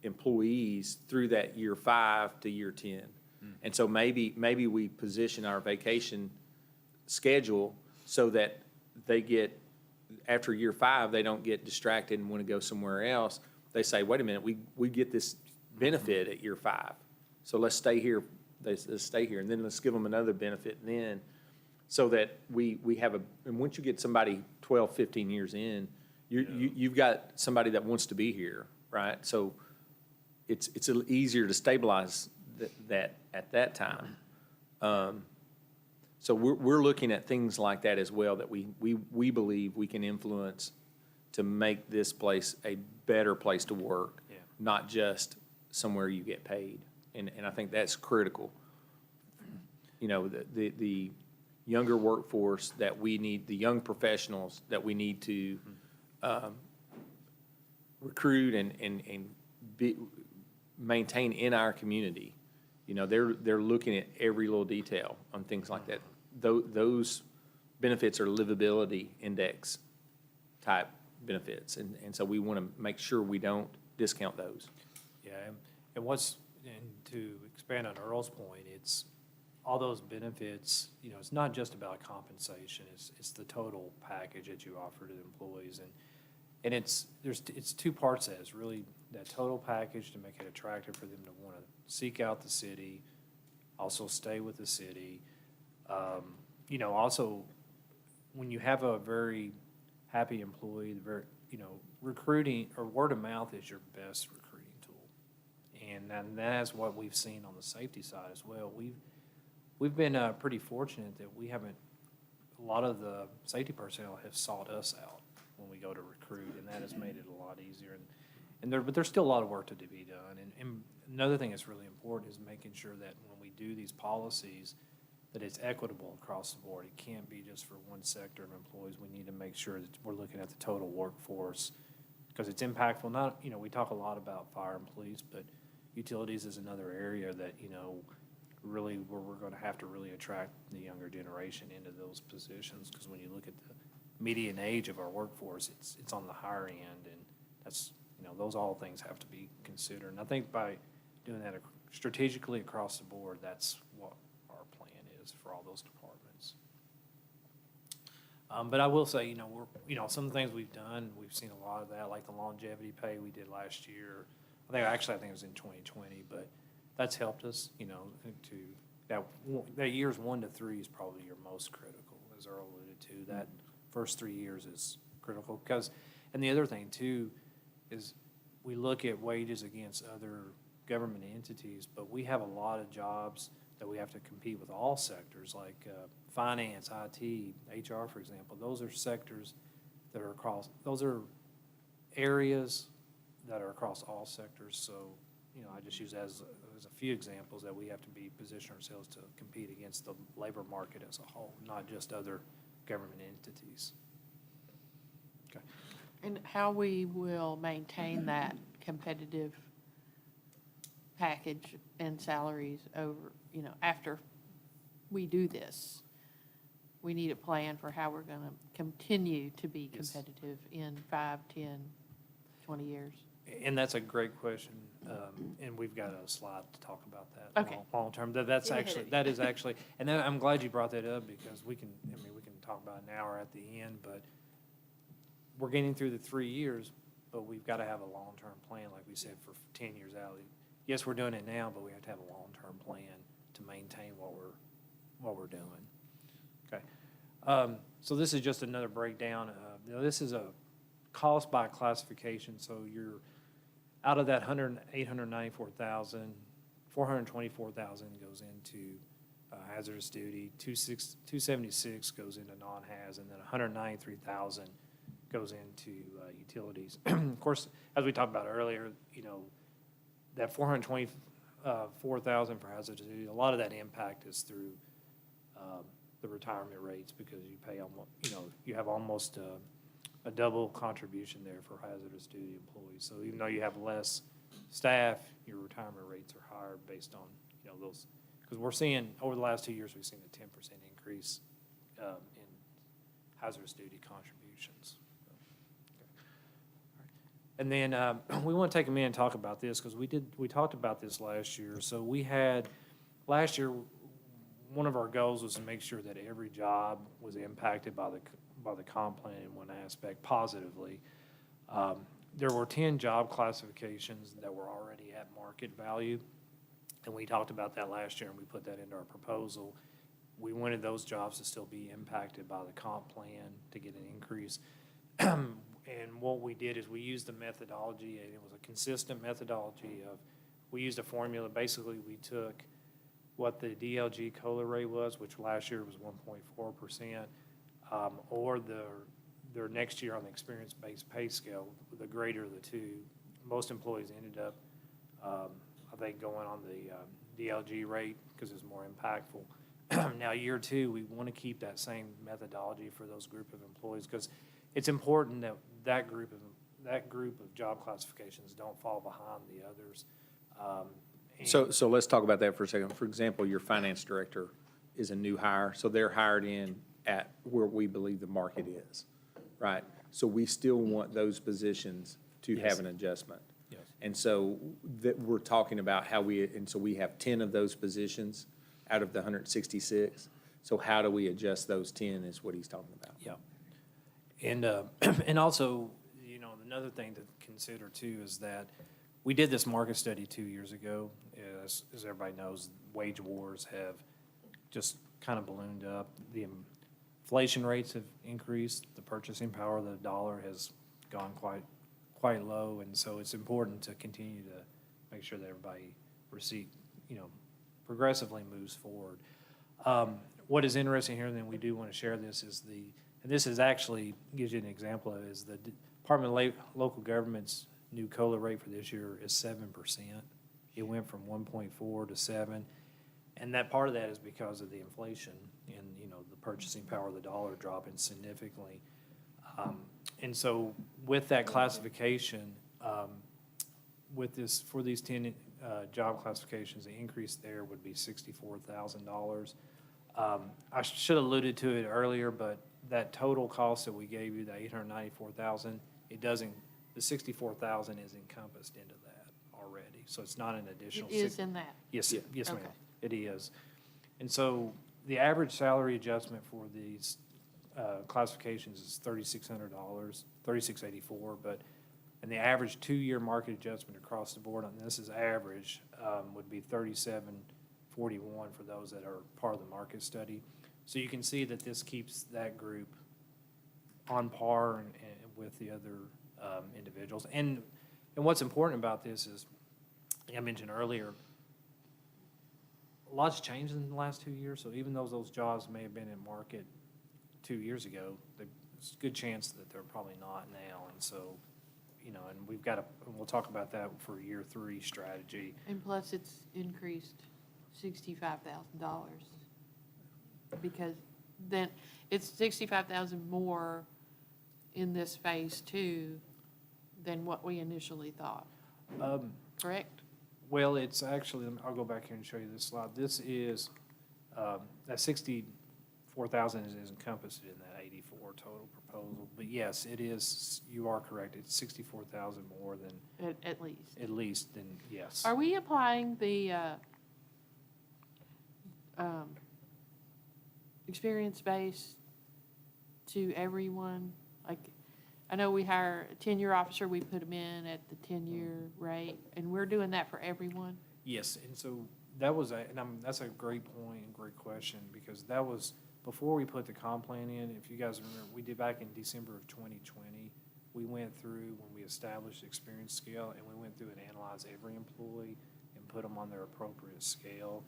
employees through that year 5 to year 10? And so maybe we position our vacation schedule so that they get, after year 5, they don't get distracted and want to go somewhere else. They say, wait a minute, we get this benefit at year 5. So let's stay here, let's stay here, and then let's give them another benefit then, so that we have and once you get somebody 12, 15 years in, you've got somebody that wants to be here, right? So it's a little easier to stabilize that at that time. So we're looking at things like that as well, that we believe we can influence to make this place a better place to work, not just somewhere you get paid. And I think that's critical. You know, the younger workforce that we need, the young professionals that we need to recruit and maintain in our community. You know, they're looking at every little detail on things like that. Those benefits are livability index type benefits, and so we want to make sure we don't discount those. Yeah, and to expand on Earl's point, it's all those benefits, you know, it's not just about compensation, it's the total package that you offer to the employees, and it's two parts to that. It's really that total package to make it attractive for them to want to seek out the city, also stay with the city. You know, also, when you have a very happy employee, recruiting or word of mouth is your best recruiting tool. And that's what we've seen on the safety side as well. We've been pretty fortunate that a lot of the safety personnel have sought us out when we go to recruit, and that has made it a lot easier. But there's still a lot of work to be done. And another thing that's really important is making sure that when we do these policies, that it's equitable across the board. It can't be just for one sector of employees. We need to make sure that we're looking at the total workforce, because it's impactful. Not, you know, we talk a lot about fire and police, but utilities is another area that, you know, really where we're going to have to really attract the younger generation into those positions, because when you look at the median age of our workforce, it's on the higher end, and that's, you know, those all things have to be considered. And I think by doing that strategically across the board, that's what our plan is for all those departments. But I will say, some of the things we've done, we've seen a lot of that, like the longevity pay we did last year. I think it was in 2020, but that's helped us, that years 1 to 3 is probably your most critical, as Earl alluded to. That first 3 years is critical and the other thing too is we look at wages against other government entities, but we have a lot of jobs that we have to compete with all sectors, like finance, IT, HR, for example. Those are sectors that are those are areas that are across all sectors. So, I just use as a few examples that we have to position ourselves to compete against the labor market as a whole, not just other government entities. Okay. And how we will maintain that competitive package and salaries over, after we do this. We need a plan for how we're going to continue to be competitive in 5, 10, 20 years. And that's a great question, and we've got a slide to talk about that. Okay. Long term. That is actually, and I'm glad you brought that up, because we can talk about an hour at the end, but we're getting through the 3 years. but we've got to have a long-term plan, like we said, for 10 years out. Yes, we're doing it now, but we have to have a long-term plan to maintain what we're doing. Okay. So this is just another breakdown. This is a cost by classification, so you're, out of that 894,000, 424,000 goes into hazardous duty, 276 goes into non-haz, and then 193,000 goes into utilities. Of course, as we talked about earlier, that 424,000 for hazardous duty, a lot of that impact is through the retirement rates, because you pay almost, you have almost a double contribution there for hazardous duty employees. So even though you have less staff, your retirement rates are higher based on, those. Because we're seeing, over the last 2 years, we've seen a 10% increase in hazardous duty contributions. And then we want to take a minute and talk about this, because we talked about this last year. So we had, last year, one of our goals was to make sure that every job was impacted by the comp plan in one aspect positively. There were 10 job classifications that were already at market value, and we talked about that last year, and we put that into our proposal. We wanted those jobs to still be impacted by the comp plan to get an increase. And what we did is we used the methodology, and it was a consistent methodology of, we used a formula. Basically, we took what the DLG COLA rate was, which last year was 1.4%, or their next year on the experience-based pay scale, the greater of the two. Most employees ended up, I think, going on the DLG rate because it's more impactful. Now, year two, we want to keep that same methodology for those group of employees, because it's important that that group of job classifications don't fall behind the others. So let's talk about that for a second. For example, your finance director is a new hire, so they're hired in at where we believe the market is, right? So we still want those positions to Yes. have an adjustment. Yes. And so that we're talking about how and so we have 10 of those positions out of the 166. So how do we adjust those 10 is what he's talking about. Yeah. And, and also, another thing to consider too is that we did this market study 2 years ago. As everybody knows, wage wars have just kind of ballooned up. The inflation rates have increased. The purchasing power of the dollar has gone quite low. And so it's important to continue to make sure that everybody progressively moves forward. What is interesting here, and then we do want to share this, is and this is actually, gives you an example of it, is the Department of Local Government's new COLA rate for this year is 7%. It went from 1.4 to 7. And that part of that is because of the inflation and, the purchasing power of the dollar dropping significantly. And so with that classification, for these 10 job classifications, the increase there would be $64,000. I should have alluded to it earlier, but that total cost that we gave you, the $894,000, the $64,000 is encompassed into that already. So it's not an additional. It is in that. Yes, yes, ma'am. Okay. It is. And so the average salary adjustment for these classifications is $3,600, $3,684, and the average 2-year market adjustment across the board, and this is average, would be $3,741 for those that are part of the market study. So you can see that this keeps that group on par and with the other individuals. And what's important about this is, I mentioned earlier, a lot's changed in the last 2 years. So even though those jobs may have been in market 2 years ago, there's a good chance that they're probably not now. And so, and we'll talk about that for year 3 strategy. And plus, it's increased $65,000, because then it's $65,000 more in this phase 2 than what we initially thought, correct? Well, it's actually, I'll go back here and show you this slide. This is, that 64,000 is encompassed in that 84 total proposal. But yes, it is, you are correct. It's 64,000 more than. At least. At least, then yes. Are we applying the experience base to everyone? Like, I know we hire a 10-year officer, we put them in at the 10-year rate, and we're doing that for everyone? Yes, and so that was, that's a great point and great question, because that was, before we put the comp plan in, if you guys remember, we did back in December of 2020, we went through, when we established the experience scale, and we went through and analyzed every employee and put them on their appropriate scale.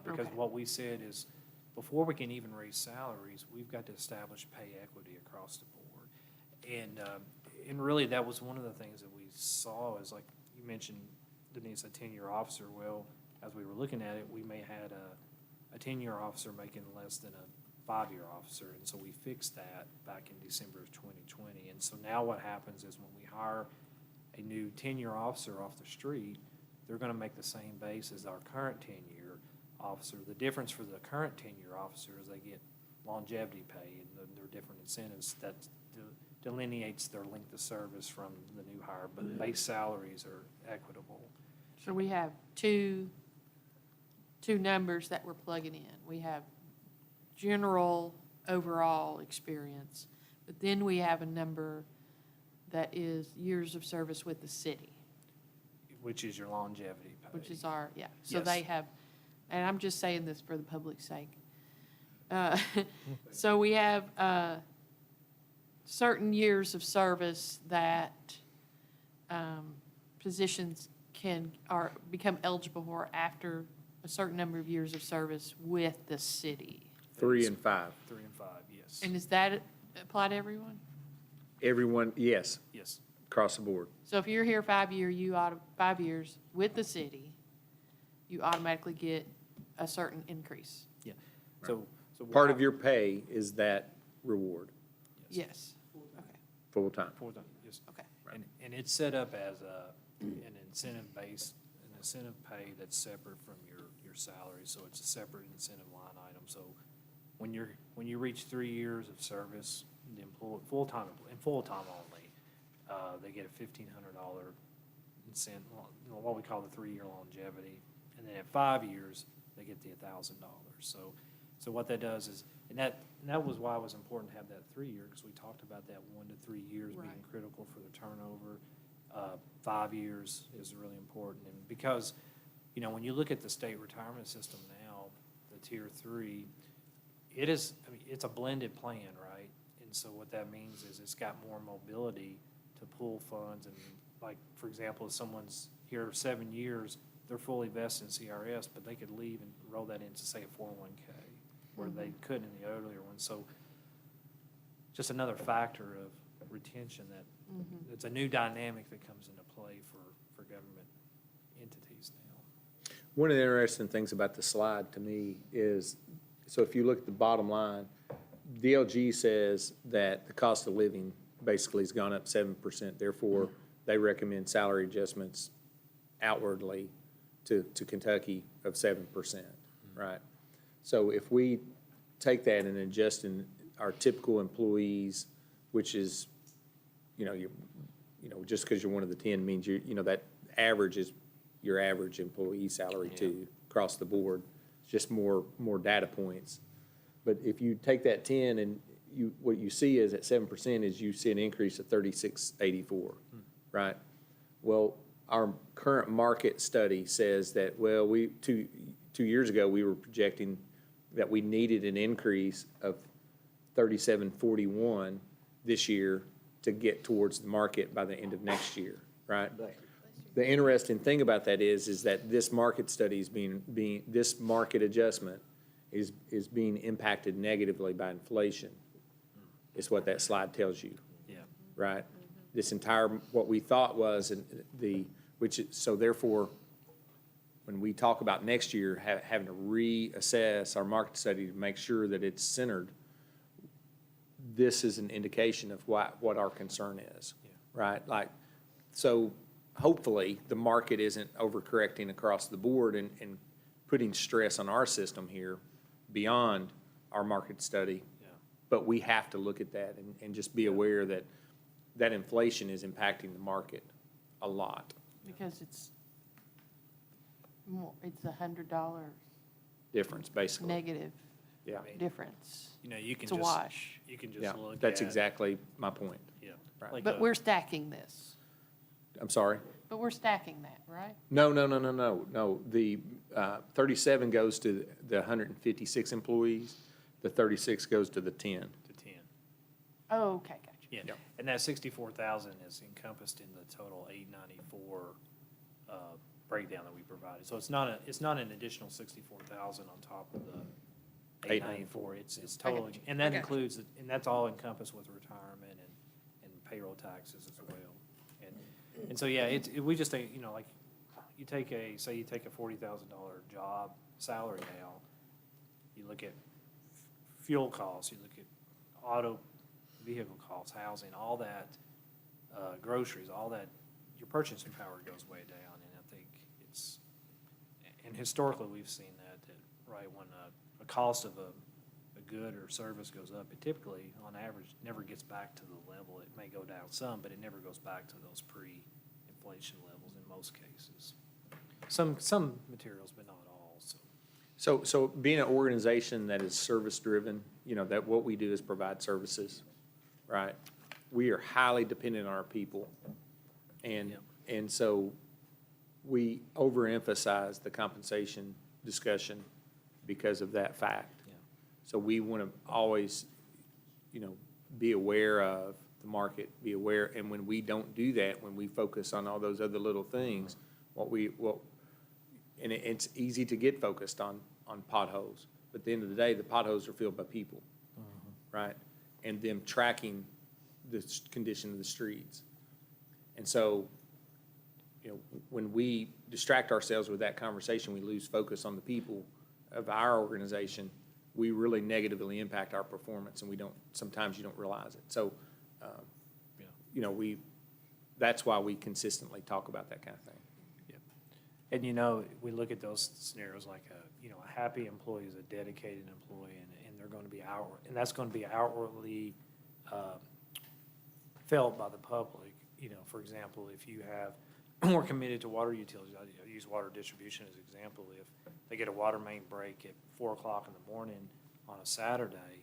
Because Okay. what we said is, before we can even raise salaries, we've got to establish pay equity across the board. And really, that was one of the things that we saw is, like you mentioned, Denise, a 10-year officer. Well, as we were looking at it, we may had a 10-year officer making less than a 5-year officer. And so we fixed that back in December of 2020. And so now what happens is when we hire a new 10-year officer off the street, they're going to make the same base as our current 10-year officer. The difference for the current 10-year officer is they get longevity pay and there are different incentives that delineates their length of service from the new hire, but base salaries are equitable. So we have two numbers that we're plugging in. We have general overall experience, but then we have a number that is years of service with the city, Which is your longevity pay. which is our, yeah. So Yes. they have, and I'm just saying this for the public's sake. So we have certain years of service that positions become eligible for after a certain number of years of service with the city. 3 and 5. 3 and 5, yes. And does that apply to everyone? Everyone, yes, Yes. across the board. So if you're here 5 years with the city, you automatically get a certain increase? Yeah. So Part of your pay is that reward, Yes. Okay, full-time. Yes. okay. And it's set up as an incentive pay that's separate from your salary, so it's a separate incentive line item. So when you reach 3 years of service, the full-time only, they get a $1,500 incentive, what we call the 3-year longevity. And then at 5 years, they get the $1,000. So what that does is, and that was why it was important to have that 3-year, because we talked about that 1 to 3 years being Right. critical for the turnover. 5 years is really important, and because, when you look at the state retirement system now, the Tier 3, it's a blended plan, right? And so what that means is it's got more mobility to pull funds, and like, for example, if someone's here 7 years, they're fully vested in CRS, but they could leave and roll that into, say, a 401K, where they couldn't in the earlier one. So just another factor of retention that it's a new dynamic that comes into play for government entities now. One of the interesting things about the slide to me is, so if you look at the bottom line, DLG says that the cost of living basically has gone up 7%. Therefore, they recommend salary adjustments outwardly to Kentucky of 7%, right? So if we take that and adjust in our typical employees, which is, just because you're one of the 10 means that average is your average employee salary too, across the board. It's just more data points. But if you take that 10 and what you see is at 7% is you see an increase of 3684, right? Well, our current market study says that, two years ago, we were projecting that we needed an increase of 3741 this year to get towards the market by the end of next year, right? The interesting thing about that is that this market study is this market adjustment is being impacted negatively by inflation, is what that slide tells you. Yeah. Right? This entire, what we thought was so therefore, when we talk about next year, having to reassess our market study to make sure that it's centered, this is an indication of what our concern is, right? Like, so hopefully the market isn't overcorrecting across the board and putting stress on our system here beyond our market study. Yeah. But we have to look at that and just be aware that inflation is impacting the market a lot. Because it's $100 Difference, basically. negative Yeah, difference. You can It's a wash. You can just yeah, look at. that's exactly my point. Yeah. Like But we're stacking this. I'm sorry? But we're stacking that, right? No. The 37 goes to the 156 employees. The 36 goes to the 10. To 10. Oh, okay, gotcha. Yeah, Yep. and that 64,000 is encompassed in the total 894 breakdown that we provided. So it's not an additional 64,000 on top of the 894. It's I total, got you. and I that got you. includes, and that's all encompassed with retirement and payroll taxes as well. And so, yeah, we just think, like, say you take a $40,000 job salary now, you look at fuel costs, you look at auto vehicle costs, housing, all that, groceries, all that, your purchasing power goes way down, and I think and historically, we've seen that right, when a cost of a good or service goes up, it typically, on average, never gets back to the level. It may go down some, but it never goes back to those pre-inflation levels in most cases. Some materials, but not all, so. So being an organization that is service-driven, that what we do is provide services, right? We are highly dependent on our people. And so we overemphasize the compensation discussion because of that fact. Yeah. So we want to always, be aware of the market, be aware, and when we don't do that, when we focus on all those other little things, it's easy to get focused on potholes. But at the end of the day, the potholes are filled by people, right? And them tracking the condition of the streets. And so, when we distract ourselves with that conversation, we lose focus on the people of our organization. We really negatively impact our performance, and sometimes you don't realize it. So, that's why we consistently talk about that kind of thing. And we look at those scenarios like a happy employee is a dedicated employee, and they're going to be and that's going to be outwardly felt by the public. For example, if you have more committed to water utilities, I use water distribution as an example. If they get a water main break at 4 o'clock in the morning on a Saturday,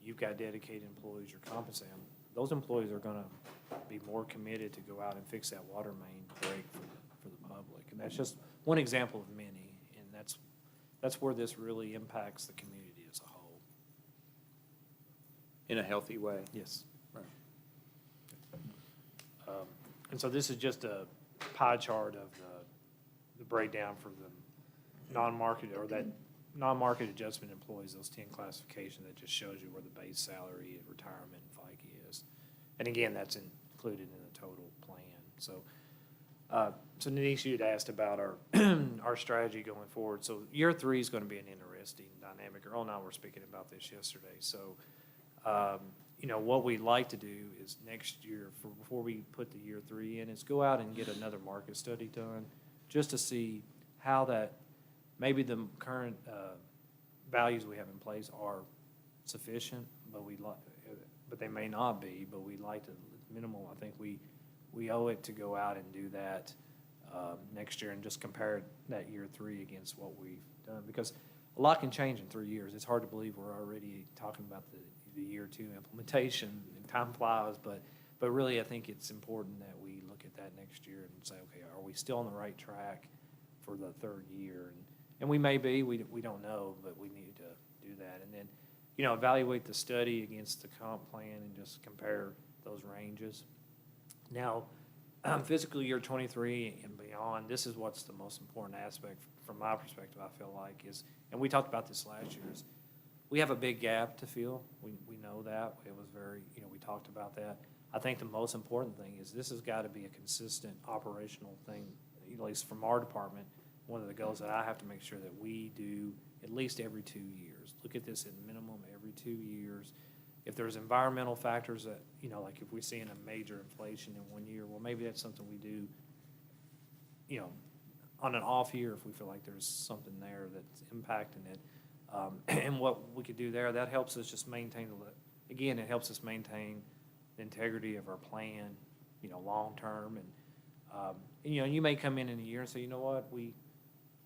you've got dedicated employees, you're compensating them. Those employees are going to be more committed to go out and fix that water main break for the public. And that's just one example of many, and that's where this really impacts the community as a whole. In a healthy way. Yes. Right. And so this is just a pie chart of the breakdown for the non-market, or that non-market adjustment employees, those 10 classifications, that just shows you where the base salary, retirement, and FICA is. And again, that's included in the total plan. So Denise, you'd asked about our our strategy going forward. So year 3 is going to be an interesting dynamic. Earl and I were speaking about this yesterday. So, what we'd like to do is next year, before we put the year 3 in, is go out and get another market study done, just to see how that, maybe the current values we have in place are sufficient, but they may not be. But we'd like to, minimal, I think we owe it to go out and do that next year and just compare that year 3 against what we've done, because a lot can change in 3 years. It's hard to believe we're already talking about the year 2 implementation, and time flies, but really I think it's important that we look at that next year and say, okay, are we still on the right track for the 3rd year? And we may be, we don't know, but we need to do that. And then, evaluate the study against the comp plan and just compare those ranges. Now, fiscal year 23 and beyond, this is what's the most important aspect from my perspective, I feel like, is, and we talked about this last year, is we have a big gap to fill. We know that. It was very, we talked about that. I think the most important thing is this has got to be a consistent operational thing, at least from our department. One of the goals that I have to make sure that we do at least every 2 years. Look at this at minimum every 2 years. If there's environmental factors that, like if we're seeing a major inflation in 1 year, well, maybe that's something we do, on an off year if we feel like there's something there that's impacting it. And what we could do there, that helps us just maintain, again, it helps us maintain the integrity of our plan, long-term. And, you may come in a year and say, you know what,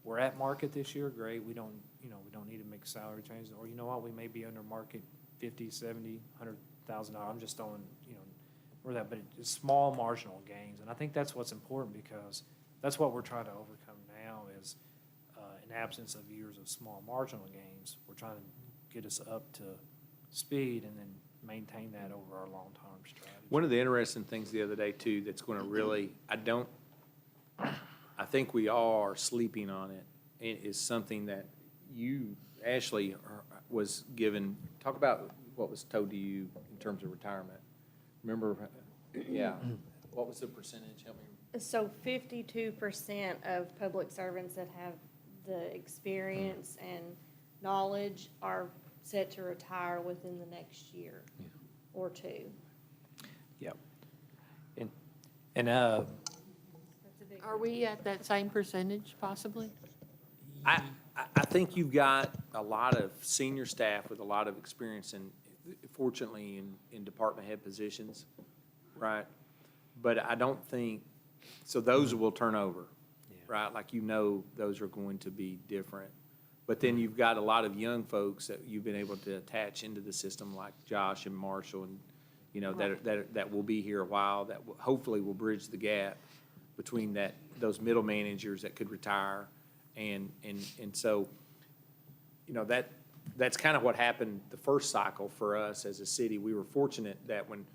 we're at market this year, great, we don't need to make salary changes. Or, you know what, we may be under market $50,000, $70,000, $100,000. I'm just throwing, or that, but it's small marginal gains. And I think that's what's important, because that's what we're trying to overcome now is, in absence of years of small marginal gains, we're trying to get us up to speed and then maintain that over our long-term strategy. One of the interesting things the other day too, that's going to really, I think we all are sleeping on it. It is something that you, Ashley, was given, talk about what was told to you in terms of retirement. Remember, yeah, what was the percentage? Help me. So 52% of public servants that have the experience and knowledge are set to retire within the next year or two. Yep. And That's a big Are we at that same percentage possibly? I think you've got a lot of senior staff with a lot of experience and fortunately in department head positions, right? But I don't think, so those will turn over, right? Like, those are going to be different. But then you've got a lot of young folks that you've been able to attach into the system, like Josh and Marshall, and, that will be here a while, that hopefully will bridge the gap between those middle managers that could retire. And so, that's kind of what happened the first cycle for us as a city. We were fortunate that when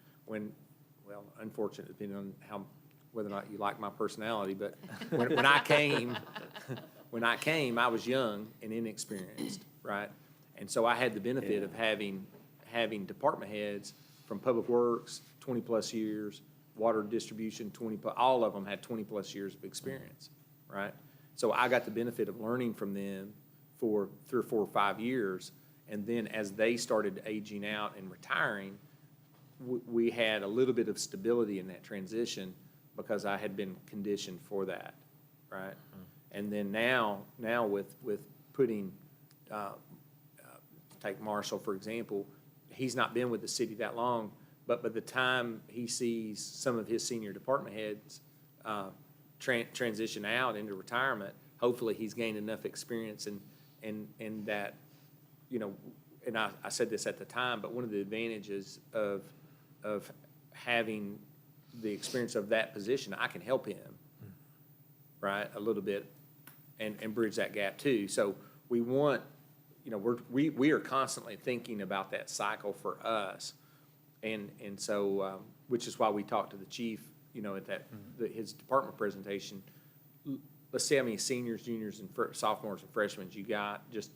well, unfortunate, depending on whether or not you like my personality, but when I came, I was young and inexperienced, right? And so I had the benefit of having department heads from Public Works, 20-plus years, water distribution, all of them had 20-plus years of experience, right? So I got the benefit of learning from them for 3 or 4 or 5 years, and then as they started aging out and retiring, we had a little bit of stability in that transition because I had been conditioned for that, right? And then now with putting, take Marshall, for example, he's not been with the city that long, but by the time he sees some of his senior department heads transition out into retirement, hopefully he's gained enough experience and that, and I said this at the time, but one of the advantages of having the experience of that position, I can help him, right, a little bit and bridge that gap too. So we want, we are constantly thinking about that cycle for us. And so, which is why we talked to the chief, at his department presentation. Let's see how many seniors, juniors, and sophomores and freshmen you got, just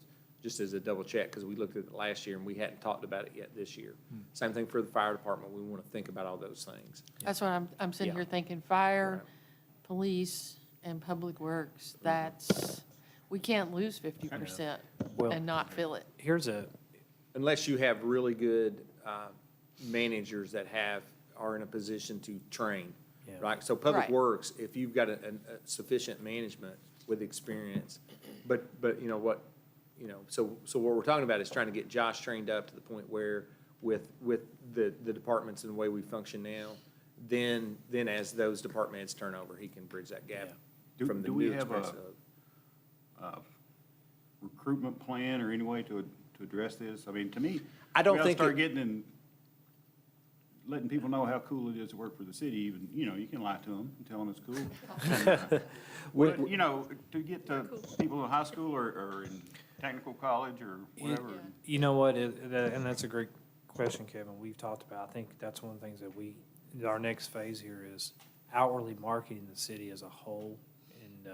as a double check, because we looked at it last year and we hadn't talked about it yet this year. Same thing for the fire department. We want to think about all those things. That's what I'm sitting Yeah. here thinking, fire, Right. police, and public works, we can't lose 50% Well- and not fill it. here's Unless you have really good managers that are in a position to train, Yeah. right? So Public Right. Works, if you've got a sufficient management with experience, but so what we're talking about is trying to get Josh trained up to the point where with the departments and the way we function now, then as those department heads turn over, he can bridge that gap from the Do we new have experience a of. recruitment plan or any way to address this? I mean, to me, I don't we gotta think start it- getting and letting people know how cool it is to work for the city. Even, you can lie to them and tell them it's cool. To get to people in high school or in technical college or whatever. You know what, and that's a great question, Kevin. We've talked about, I think that's one of the things that our next phase here is outwardly marketing the city as a whole and,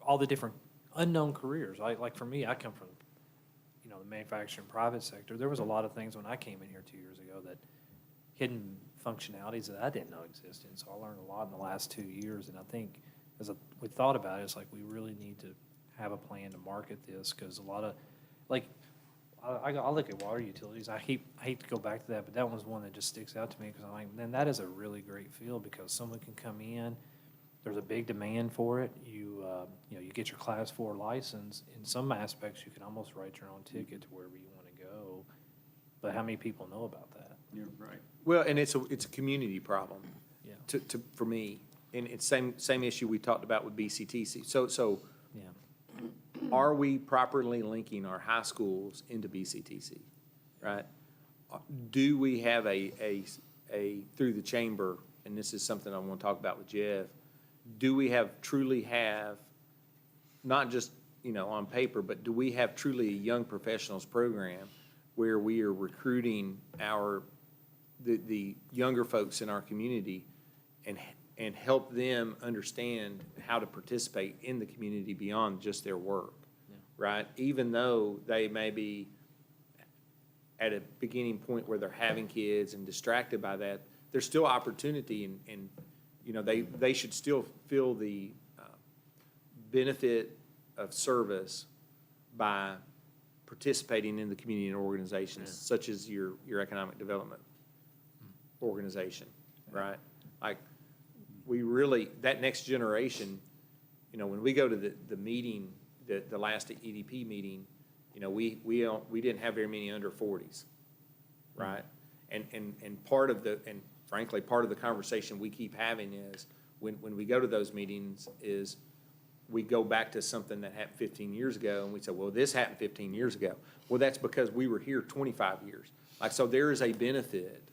all the different unknown careers. Like for me, I come from, the manufacturing private sector. There was a lot of things when I came in here 2 years ago that hidden functionalities that I didn't know existed. So I learned a lot in the last 2 years. And I think as we thought about it, it's like we really need to have a plan to market this because a lot of, I look at water utilities. I hate to go back to that, but that one's one that just sticks out to me because I'm like, man, that is a really great field because someone can come in. There's a big demand for it. You get your Class 4 license. In some aspects, you can almost write your own ticket to wherever you want to go. But how many people know about that? You're right. Well, and it's a community problem. Yeah. For me, and it's same issue we talked about with BCTC. So Yeah. are we properly linking our high schools into BCTC, right? Do we have a through the chamber, and this is something I want to talk about with Jeff, do we truly have, not just, on paper, but do we have truly a young professionals program where we are recruiting the younger folks in our community and help them understand how to participate in the community beyond just their work, right? Even though they may be at a beginning point where they're having kids and distracted by that, there's still opportunity and they should still feel the benefit of service by participating in the community and organizations such as your economic development organization, right? Like, we really, that next generation, when we go to the meeting, the last EDP meeting, we didn't have very many under 40s, right? And part of and frankly, part of the conversation we keep having is, when we go to those meetings, is we go back to something that happened 15 years ago, and we say, well, this happened 15 years ago. Well, that's because we were here 25 years. Like, so there is a benefit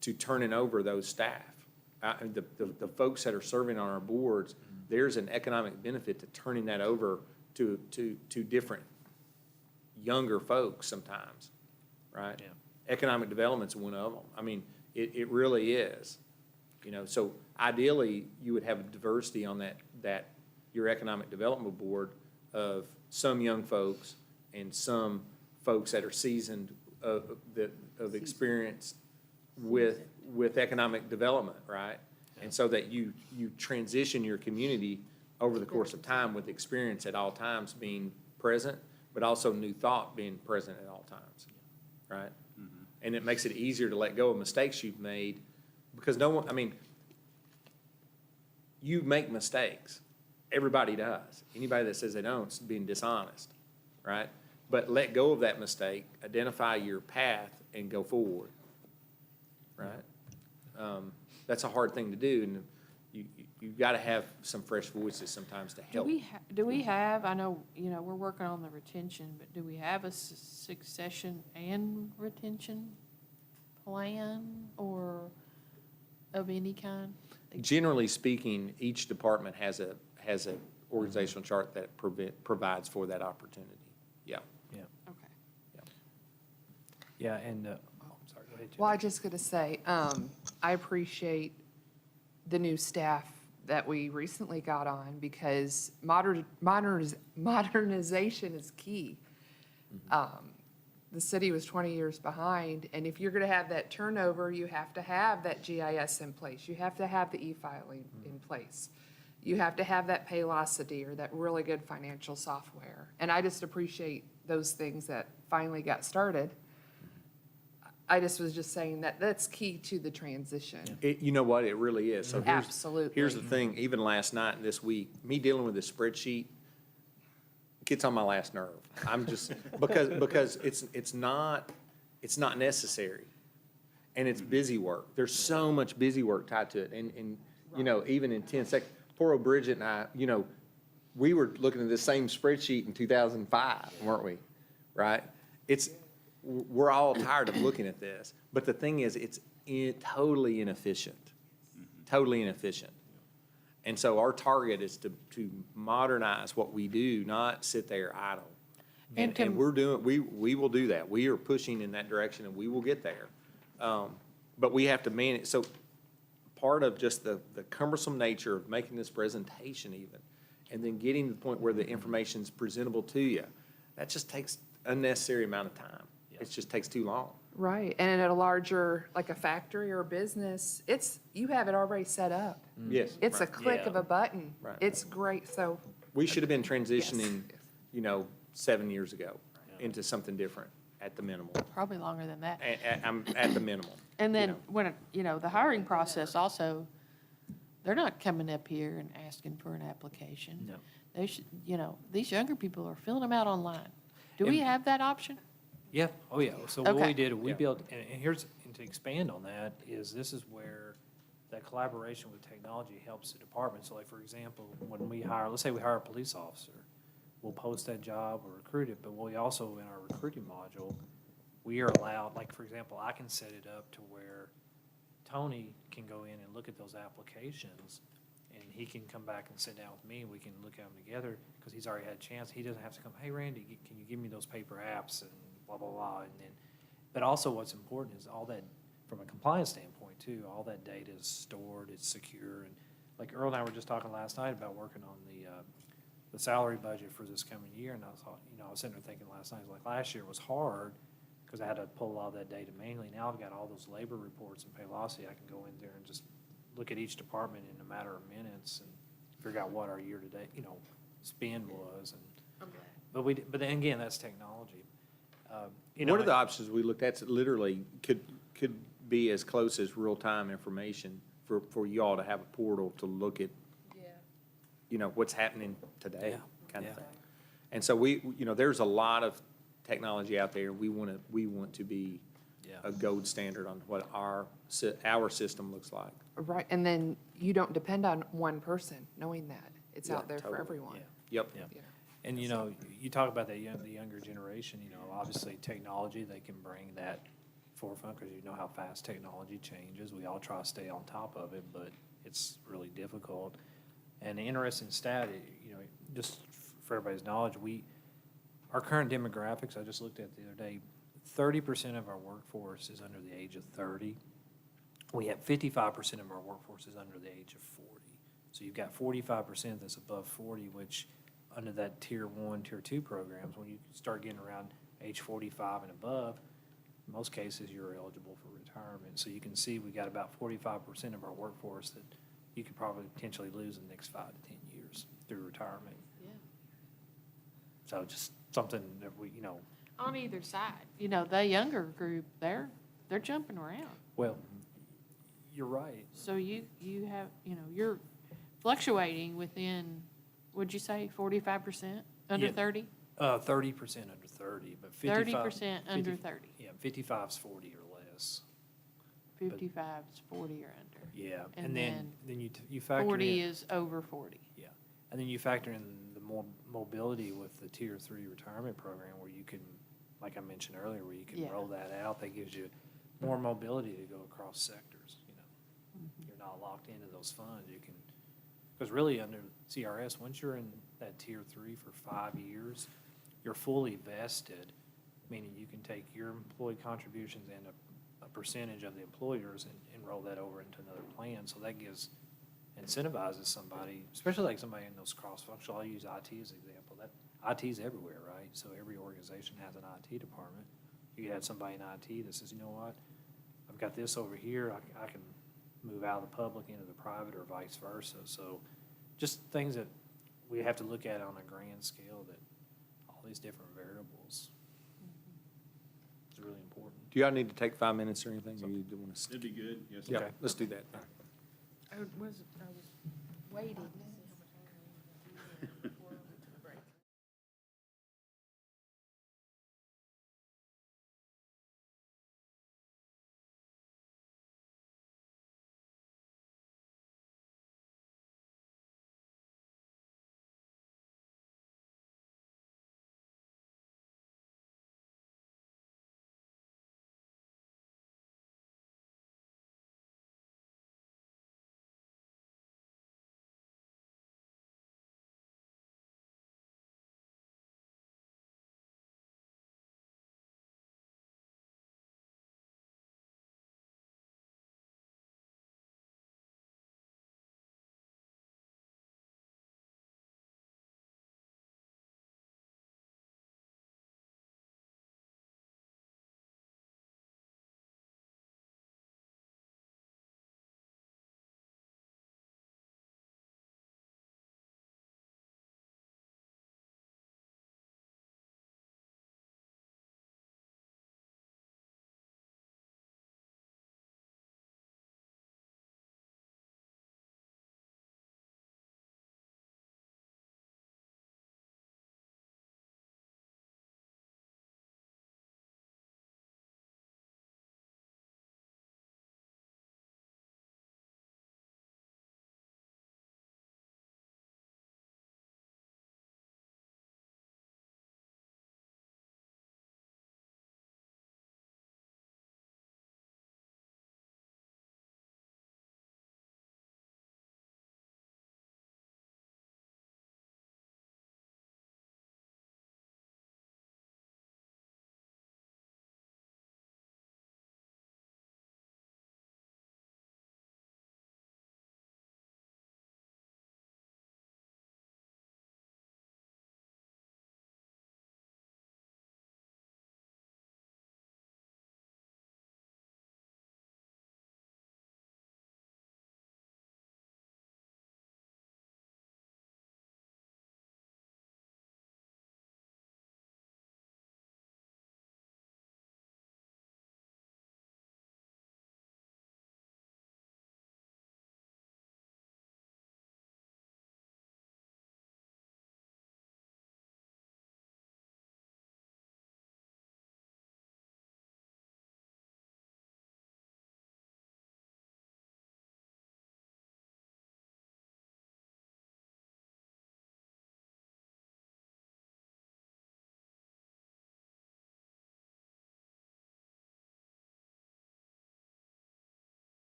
to turning over those staff. The folks that are serving on our boards, there's an economic benefit to turning that over to different younger folks sometimes, right? Yeah. Economic development's one of them. I mean, it really is. So ideally, you would have a diversity on that your economic development board of some young folks and some folks that are seasoned of experience with economic development, right? And so that you transition your community over the course of time with experience at all times being present, but also new thought being present at all times, right? And it makes it easier to let go of mistakes you've made, because you make mistakes. Everybody does. Anybody that says they don't is being dishonest, right? But let go of that mistake, identify your path, and go forward, right? That's a hard thing to do, and you've got to have some fresh voices sometimes to help. Do we have, I know, we're working on the retention, but do we have a succession and retention plan or of any kind? Generally speaking, each department has a organizational chart that provides for that opportunity. Yeah. Yeah, Okay. yeah, and, I'm sorry, go ahead, Jen. Well, I just going to say, I appreciate the new staff that we recently got on, because modernization is key. The city was 20 years behind, and if you're going to have that turnover, you have to have that GIS in place. You have to have the e-filing in place. You have to have that Paylocity or that really good financial software. And I just appreciate those things that finally got started. I just was just saying that that's key to the transition. You know what? It really is. So Absolutely. Here's the thing, even last night and this week, me dealing with this spreadsheet gets on my last nerve. I'm just, because it's not necessary. And it's busy work. There's so much busy work tied to it. And even in 10 seconds, poor old Bridget and I, we were looking at this same spreadsheet in 2005, weren't we? Right? We're all tired of looking at this. But the thing is, it's totally inefficient. Totally inefficient. And so our target is to modernize what we do, not sit there idle. And we will do that. We are pushing in that direction, and we will get there. But we have to manage. So part of just the cumbersome nature of making this presentation even, and then getting to the point where the information's presentable to you, that just takes unnecessary amount of time. It just takes too long. Right, and at a larger, like a factory or a business, you have it already set up. Yes. It's a right. click of a button. Right. It's great, so. We should have been transitioning, Yes. 7 years ago into something different at the minimal. Probably longer than that. I'm at the minimal. And then know. when, the hiring process also, they're not coming up here and asking for an application. No. They should, these younger people are filling them out online. Do we And- have that option? Yeah, oh yeah, so what Okay. we did, we Yeah. built, and here's, and to expand on that, this is where that collaboration with technology helps the department. So like, for example, when we let's say we hire a police officer, we'll post that job or recruit it, but we also, in our recruiting module, we are allowed, like, for example, I can set it up to where Tony can go in and look at those applications, and he can come back and sit down with me, and we can look at them together, because he's already had a chance. He doesn't have to come, hey, Randy, can you give me those paper apps, and blah, blah, blah, and then, but also what's important is all that, from a compliance standpoint too, all that data is stored, it's secure, and like Earl and I were just talking last night about working on the salary budget for this coming year, and I thought, I was sitting there thinking last night, like last year was hard, because I had to pull a lot of that data manually. Now I've got all those labor reports and Paylocity. I can go in there and just look at each department in a matter of minutes and figure out what our year-to-date, spend was. And but then again, that's technology. One of the options we looked at that literally could be as close as real-time information for you all to have a portal to look at, what's happening today, kind of thing. And so there's a lot of technology out there. We want to be a gold standard on what our system looks like. Right, and then you don't depend on one person knowing that. It's Yeah, out there for totally. everyone. Yep. Yeah. You know. And, you talk about the younger generation, obviously technology, they can bring that forefront, because you know how fast technology changes. We all try to stay on top of it, but it's really difficult. And the interesting stat, just for everybody's knowledge, our current demographics, I just looked at the other day, 30% of our workforce is under the age of 30. We have 55% of our workforce is under the age of 40. So you've got 45% that's above 40, which under that Tier 1, Tier 2 programs, when you start getting around age 45 and above, in most cases, you're eligible for retirement. So you can see we got about 45% of our workforce that you could probably potentially lose in the next 5 to 10 years through retirement. Yeah. So just something that On either side, the younger group, they're jumping around. well, you're right. So you have, you're fluctuating within, would you say 45% under Yeah. 30? 30% under 30, but 55. 30% under 30. Yeah, 55's 40 or less. 55's 40 or under. Yeah, And and then you factor 40 in, is over 40. yeah, and then you factor in the more mobility with the Tier 3 retirement program, where you can, like I mentioned earlier, where you can Yeah. roll that out. That gives you more mobility to go across sectors. Mm-hmm. You're not locked into those funds. You can, because really under CRS, once you're in that Tier 3 for 5 years, you're fully vested, meaning you can take your employee contributions and a percentage of the employers and roll that over into another plan. So that incentivizes somebody, especially like somebody in those cross-functional. I'll use IT as an example. That IT's everywhere, right? So every organization has an IT department. You could have somebody in IT that says, you know what, I've got this over here. I can move out of the public into the private, or vice versa. So just things that we have to look at on a grand scale, that all these different variables is really important. Do y'all need to take 5 minutes or anything? Or you do want to? It'd be good, yes. Yeah, Okay. let's do that. I was waiting.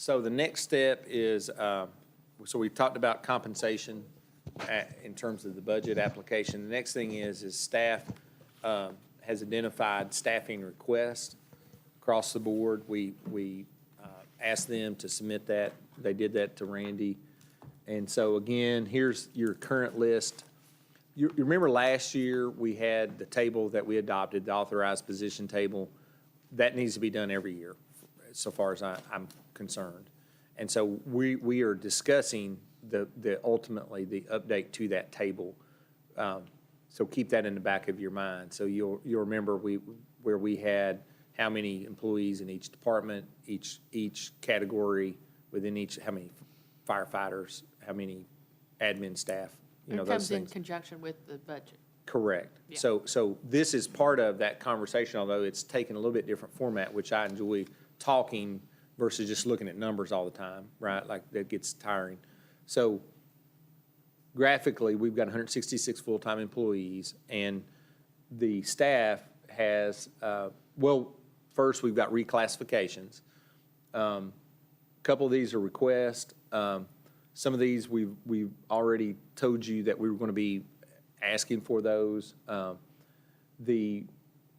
So the next step is, so we've talked about compensation in terms of the budget application. The next thing is staff has identified staffing requests across the board. We asked them to submit that. They did that to Randy. And so again, here's your current list. You remember last year, we had the table that we adopted, the authorized position table. That needs to be done every year, so far as I'm concerned. And so we are discussing ultimately the update to that table. So keep that in the back of your mind. So you'll remember where we had how many employees in each department, each category within each, how many firefighters, how many admin staff, It those comes in things. conjunction with the budget. Correct. Yeah. So this is part of that conversation, although it's taken a little bit different format, which I enjoy talking versus just looking at numbers all the time, right? Like, that gets tiring. So graphically, we've got 166 full-time employees, and the staff has, first, we've got reclassifications. Couple of these are requests. Some of these, we've already told you that we were going to be asking for those.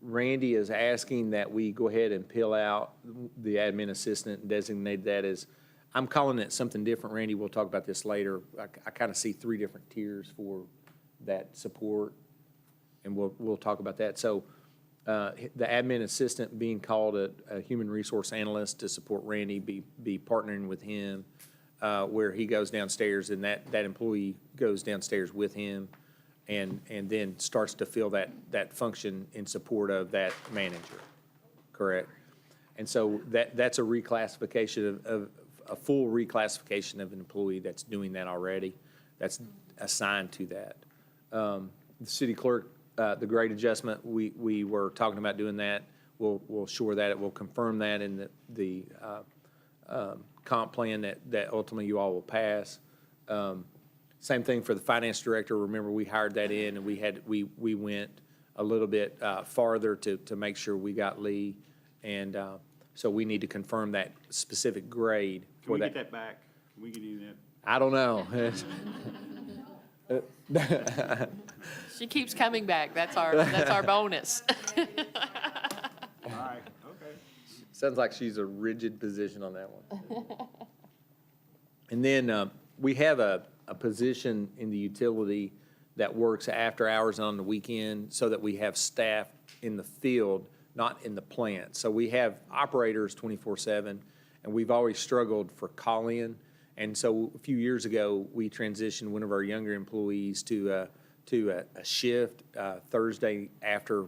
Randy is asking that we go ahead and peel out the admin assistant and designate that as, I'm calling it something different, Randy, we'll talk about this later. I kind of see 3 different tiers for that support, and we'll talk about that. So the admin assistant being called a human resource analyst to support Randy, be partnering with him, where he goes downstairs and that employee goes downstairs with him and then starts to fill that function in support of that manager, correct? And so that's a reclassification of a full reclassification of an employee that's doing that already, that's assigned to that. The city clerk, the grade adjustment, we were talking about doing that. We'll shore that, we'll confirm that in the comp plan that ultimately you all will pass. Same thing for the finance director. Remember, we hired that in, and we went a little bit farther to make sure we got Lee, and so we need to confirm that specific grade Can for we that. get that back? Can we get any of that? I don't know. She keeps coming back. That's our bonus. All right, okay. Sounds like she's a rigid position on that one. And then we have a position in the utility that works after hours and on the weekend so that we have staff in the field, not in the plant. So we have operators 24/7, and we've always struggled for call-in. And so a few years ago, we transitioned one of our younger employees to a shift, Thursday after,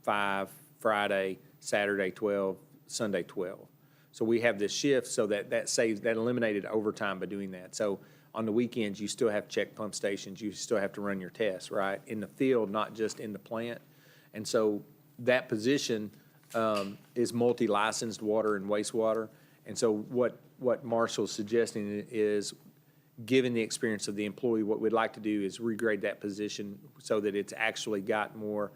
5, Friday, Saturday 12, Sunday 12. So we have this shift, so that eliminated overtime by doing that. So on the weekends, you still have to check pump stations, you still have to run your tests, right? In the field, not just in the plant. And so that position is multi-licensed water and wastewater. And so what Marshall's suggesting is, given the experience of the employee, what we'd like to do is regrade that position so that it's actually got more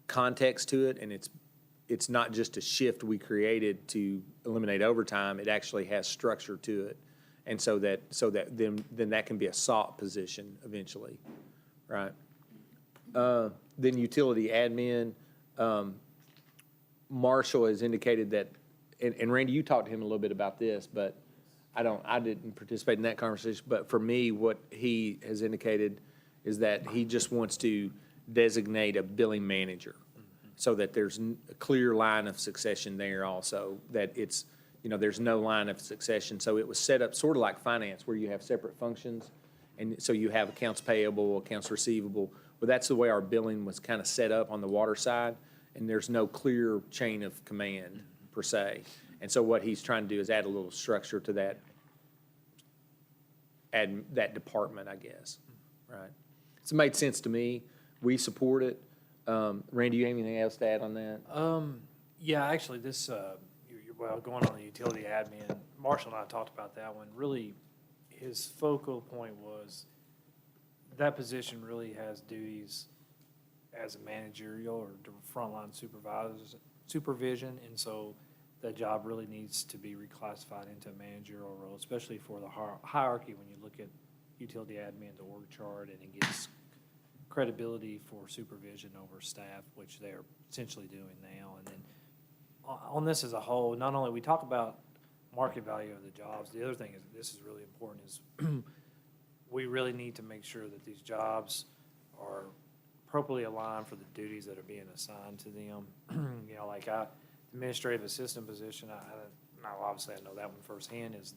context to it, and it's not just a shift we created to eliminate overtime, it actually has structure to it. And so that then that can be a SALT position eventually, right? Then utility admin, Marshall has indicated that, and Randy, you talked to him a little bit about this, but I didn't participate in that conversation, but for me, what he has indicated is that he just wants to designate a billing manager so that there's a clear line of succession there also, that it's, there's no line of succession. So it was set up sort of like finance, where you have separate functions, and so you have accounts payable, accounts receivable. Well, that's the way our billing was kind of set up on the water side, and there's no clear chain of command per se. And so what he's trying to do is add a little structure to that, add that department, I guess, right? It's made sense to me. We support it. Randy, you have anything else to add on that? Yeah, actually, this, going on the utility admin, Marshall and I talked about that one. Really, his focal point was that position really has duties as a managerial or frontline supervision, and so that job really needs to be reclassified into a managerial role, especially for the hierarchy when you look at utility admin, the org chart, and it gives credibility for supervision over staff, which they're essentially doing now. And then on this as a whole, not only we talk about market value of the jobs, the other thing is, this is really important, is we really need to make sure that these jobs are appropriately aligned for the duties that are being assigned to them. You know, like administrative assistant position, obviously I know that one firsthand, is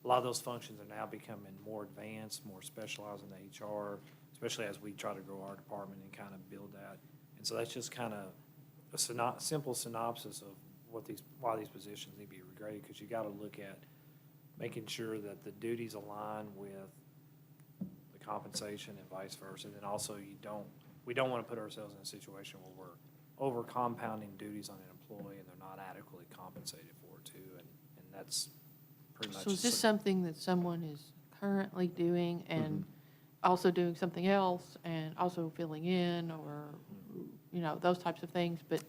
a lot of those functions are now becoming more advanced, more specialized in the HR, especially as we try to grow our department and kind of build that. And so that's just kind of a simple synopsis of why these positions need to be regraded, because you got to look at making sure that the duties align with the compensation and vice versa. And then also we don't want to put ourselves in a situation where we're over compounding duties on an employee and they're not adequately compensated for it too. And that's pretty much. So is this something that someone is currently doing and also doing something else and also filling in, or, you know, those types of things, but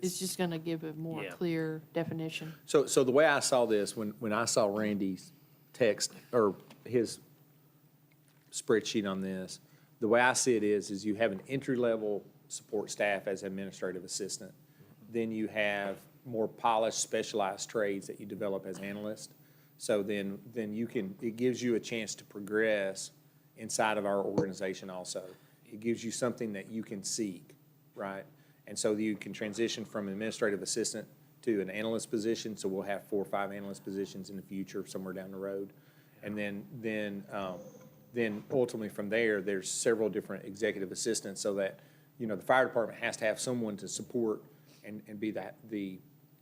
it's just going to give a more Yeah. clear definition? So the way I saw this, when I saw Randy's text or his spreadsheet on this, the way I see it is you have an entry-level support staff as administrative assistant. Then you have more polished, specialized trades that you develop as analyst. So then it gives you a chance to progress inside of our organization also. It gives you something that you can seek, right? And so you can transition from administrative assistant to an analyst position. So we'll have 4 or 5 analyst positions in the future, somewhere down the road. And then ultimately from there, there's several different executive assistants, so that, you know, the fire department has to have someone to support and be the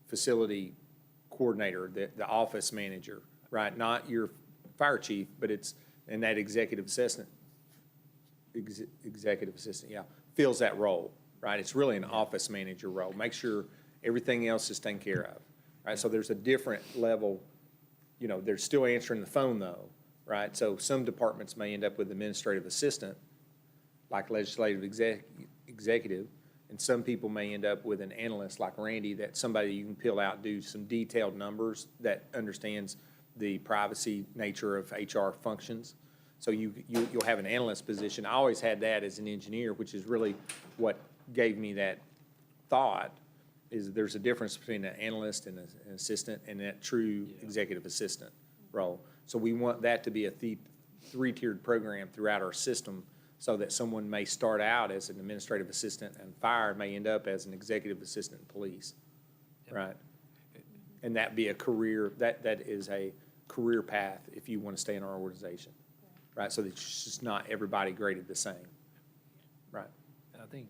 facility coordinator, the office manager, right? Not your fire chief, but and that executive assistant, fills that role, right? It's really an office manager role. Make sure everything else is taken care of, right? So there's a different level, you know, they're still answering the phone though, right? So some departments may end up with administrative assistant, like legislative executive, and some people may end up with an analyst like Randy, that somebody you can peel out, do some detailed numbers, that understands the privacy nature of HR functions. So you'll have an analyst position. I always had that as an engineer, which is really what gave me that thought, is there's a difference between an analyst and an assistant and that true executive assistant role. So we want that to be a 3-tiered program throughout our system, so that someone may start out as an administrative assistant and fire, may end up as an executive assistant in police, right? And that be a career, that is a career path if you want to stay in our organization, right? So that it's just not everybody graded the same, right? I think.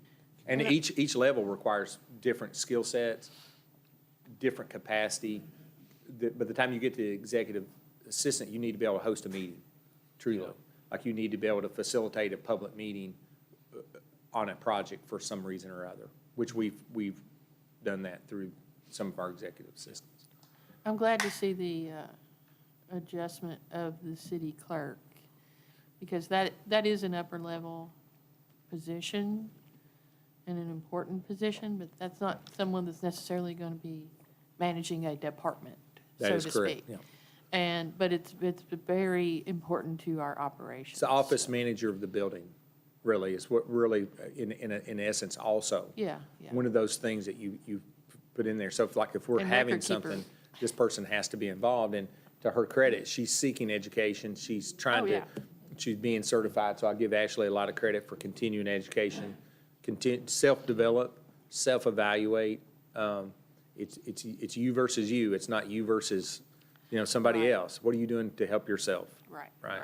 And each level requires different skill sets, different capacity. By the time you get to executive assistant, you need to be able to host a meeting, truly. Yeah. Like you need to be able to facilitate a public meeting on a project for some reason or other, which we've done that through some of our executive assistants. I'm glad to see the adjustment of the city clerk, because that is an upper level position and an important position, but that's not someone that's necessarily going to be managing a department, That so is to correct, speak. yeah. But it's very important to our operations. It's the office manager of the building, really, is what really, in essence, also. Yeah. One of those things that you put in there. So if we're And having record keeper. something, this person has to be involved. And to her credit, she's seeking education. She's trying Oh, to, yeah. she's being certified. So I give Ashley a lot of credit for continuing education, self-develop, self-evaluate. It's you versus you. It's not you versus, somebody Right. else. What are you doing to help yourself? Right. Right.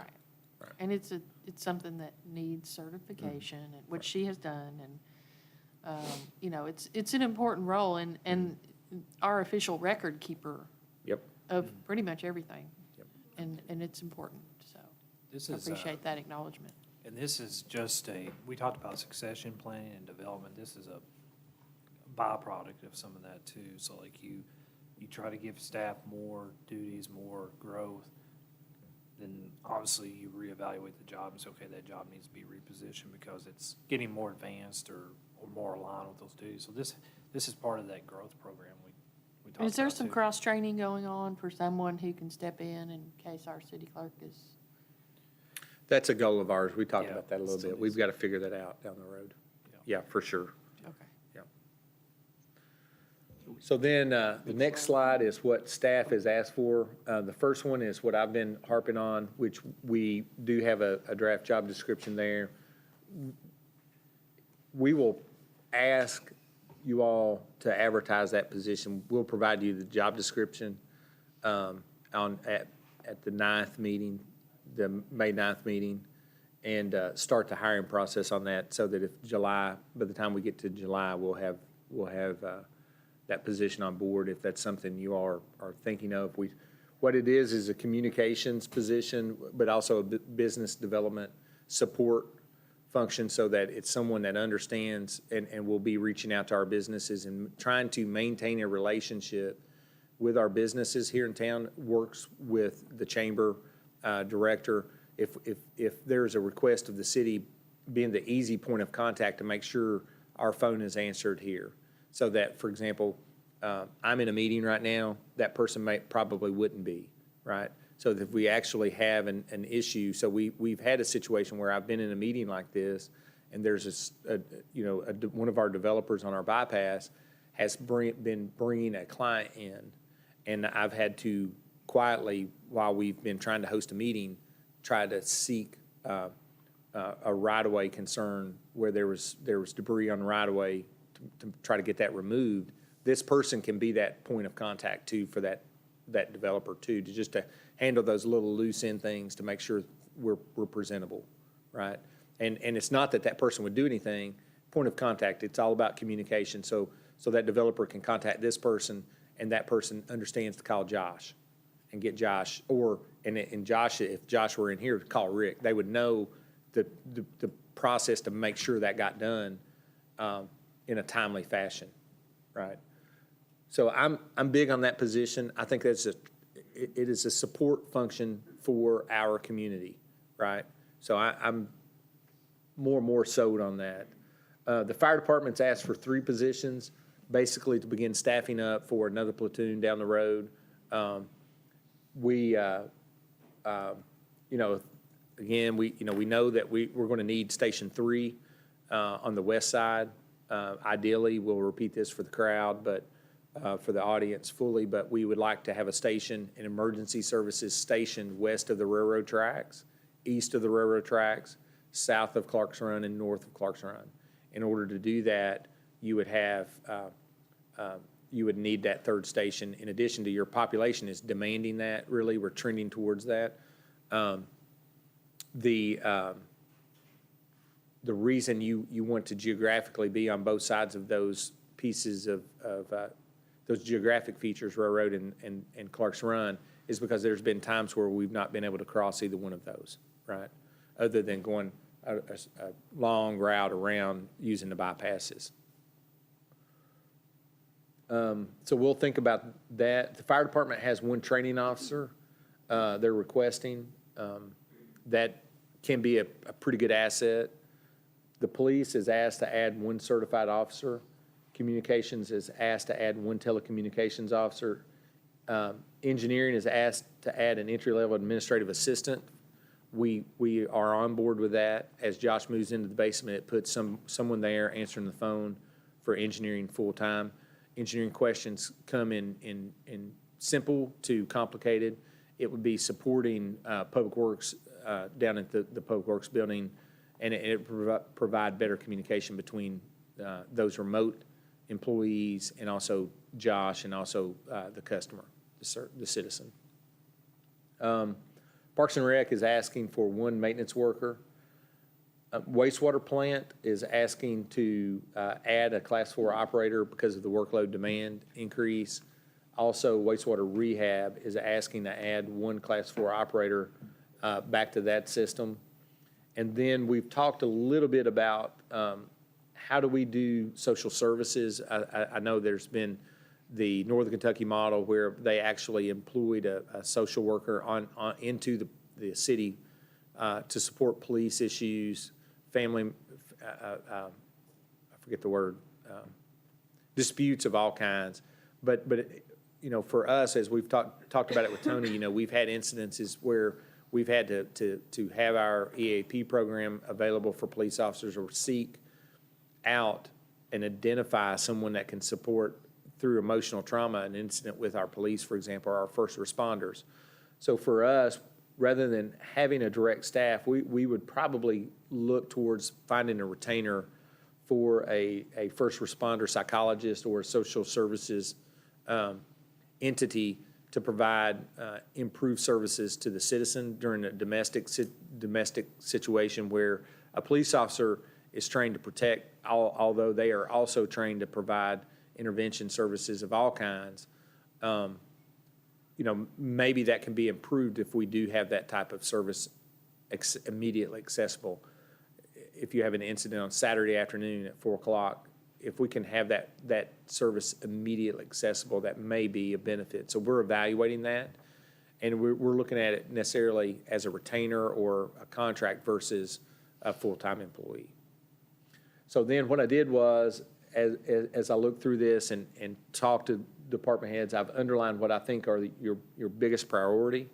And it's something that needs certification, and which she has done, and, it's an important role, and our official record keeper Yep. of pretty much everything. Yep. And it's important, so This I is, appreciate that acknowledgement. And this is just we talked about succession planning and development. This is a byproduct of some of that too. So like you try to give staff more duties, more growth, then obviously you reevaluate the job and say, okay, that job needs to be repositioned because it's getting more advanced or more aligned with those duties. So this is part of that growth program we talked Is there about some too. cross-training going on for someone who can step in case our city clerk is? That's a goal of ours. We talked Yeah, about that a little still bit. We've needs- got to figure that out down the road. Yeah. Yeah, for sure. Okay. Yeah. So then, the next slide is what staff has asked for. The first one is what I've been harping on, which we do have a draft job description there. We will ask you all to advertise that position. We'll provide you the job description at the 9th meeting, the May 9th meeting, and start the hiring process on that so that by the time we get to July, we'll have that position on board if that's something you all are thinking of. What it is a communications position, but also a business development support function so that it's someone that understands and will be reaching out to our businesses and trying to maintain a relationship with our businesses here in town, works with the chamber director. If there's a request of the city, being the easy point of contact to make sure our phone is answered here. So that, for example, I'm in a meeting right now, that person probably wouldn't be, right? So that if we actually have an issue, so we've had a situation where I've been in a meeting like this, and there's one of our developers on our bypass has been bringing a client in, and I've had to quietly, while we've been trying to host a meeting, try to seek a right-of-way concern where there was debris on the right-of-way to try to get that removed. This person can be that point of contact too for that developer too, to handle those little loose end things to make sure we're presentable, right? And it's not that person would do anything. Point of contact, it's all about communication. So that developer can contact this person, and that person understands to call Josh and get Josh, and Josh, if Josh were in here, to call Rick. They would know the process to make sure that got done in a timely fashion, right? So I'm big on that position. I think it is a support function for our community, right? So I'm more and more sold on that. The fire department's asked for 3 positions, basically to begin staffing up for another platoon down the road. Again, we know that we're going to need Station 3 on the west side. Ideally, we'll repeat this for the crowd, but for the audience fully, but we would like to have an emergency services station west of the railroad tracks, east of the railroad tracks, south of Clark's Run, and north of Clark's Run. In order to do that, you would need that 3rd station. In addition to your population is demanding that, really, we're trending towards that. The reason you want to geographically be on both sides of those pieces of those geographic features, railroad and Clark's Run, is because there's been times where we've not been able to cross either one of those, right? Other than going a long route around using the bypasses. So we'll think about that. The fire department has 1 training officer they're requesting. That can be a pretty good asset. The police is asked to add 1 certified officer. Communications is asked to add 1 telecommunications officer. Engineering is asked to add an entry-level administrative assistant. We are on board with that. As Josh moves into the basement, it puts someone there answering the phone for engineering full-time. Engineering questions come in simple to complicated. It would be supporting Public Works down at the Public Works building, and it provide better communication between those remote employees and also Josh and also the customer, the citizen. Parks and Rec is asking for 1 maintenance worker. Wastewater plant is asking to add a Class 4 operator because of the workload demand increase. Also, wastewater rehab is asking to add 1 Class 4 operator back to that system. And then we've talked a little bit about how do we do social services. I know there's been the Northern Kentucky model where they actually employed a social worker into the city to support police issues, family, I forget the word, disputes of all kinds. But you know, for us, as we've talked about it with Tony, you know, we've had incidences where we've had to have our EAP program available for police officers or seek out and identify someone that can support through emotional trauma an incident with our police, for example, or our first responders. So for us, rather than having a direct staff, we would probably look towards finding a retainer for a first responder psychologist or a social services entity to provide improved services to the citizen during a domestic situation where a police officer is trained to protect, although they are also trained to provide intervention services of all kinds. You know, maybe that can be improved if we do have that type of service immediately accessible. If you have an incident on Saturday afternoon at 4 o'clock, if we can have that service immediately accessible, that may be a benefit. So we're evaluating that, and we're looking at it necessarily as a retainer or a contract versus a full-time employee. So then what I did was, as I looked through this and talked to department heads, I've underlined what I think are your biggest priority.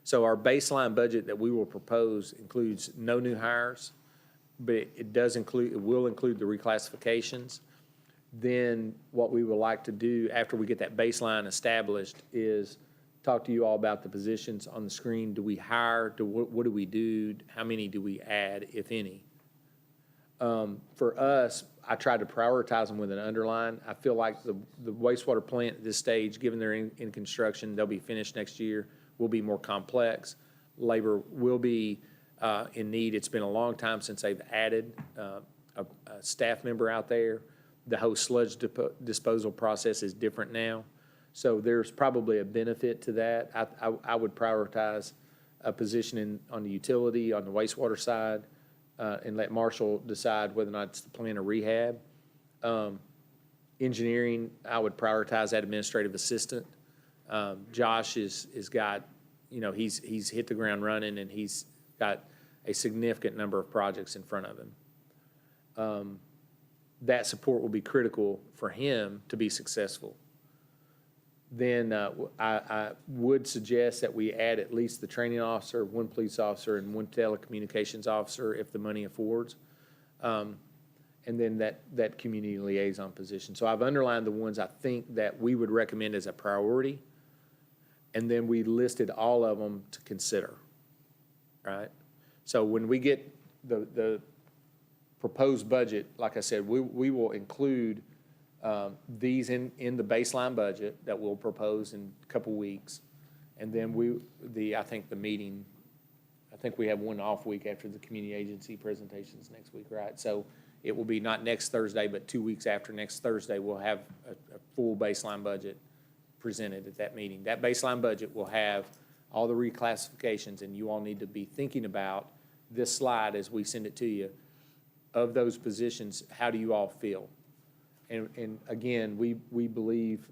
So our baseline budget that we will propose includes no new hires, but it will include the reclassifications. Then what we would like to do after we get that baseline established is talk to you all about the positions on the screen. Do we hire? What do we do? How many do we add, if any? For us, I tried to prioritize them with an underline. I feel like the wastewater plant at this stage, given they're in construction, they'll be finished next year, will be more complex. Labor will be in need. It's been a long time since they've added a staff member out there. The whole sludge disposal process is different now. So there's probably a benefit to that. I would prioritize a position on the utility, on the wastewater side, and let Marshall decide whether or not it's the plant or rehab. Engineering, I would prioritize that administrative assistant. Josh is got, you know, he's hit the ground running, and he's got a significant number of projects in front of him. That support will be critical for him to be successful. Then I would suggest that we add at least the training officer, one police officer, and one telecommunications officer if the money affords. And then that community liaison position. So I've underlined the ones I think that we would recommend as a priority, and then we listed all of them to consider, right? So when we get the proposed budget, like I said, we will include these in the baseline budget that we'll propose in a couple weeks. And then I think we have one off week after the community agency presentations next week, right? So it will be not next Thursday, but 2 weeks after next Thursday, we'll have a full baseline budget presented at that meeting. That baseline budget will have all the reclassifications, and you all need to be thinking about this slide as we send it to you. Of those positions, how do you all feel? And again, we believe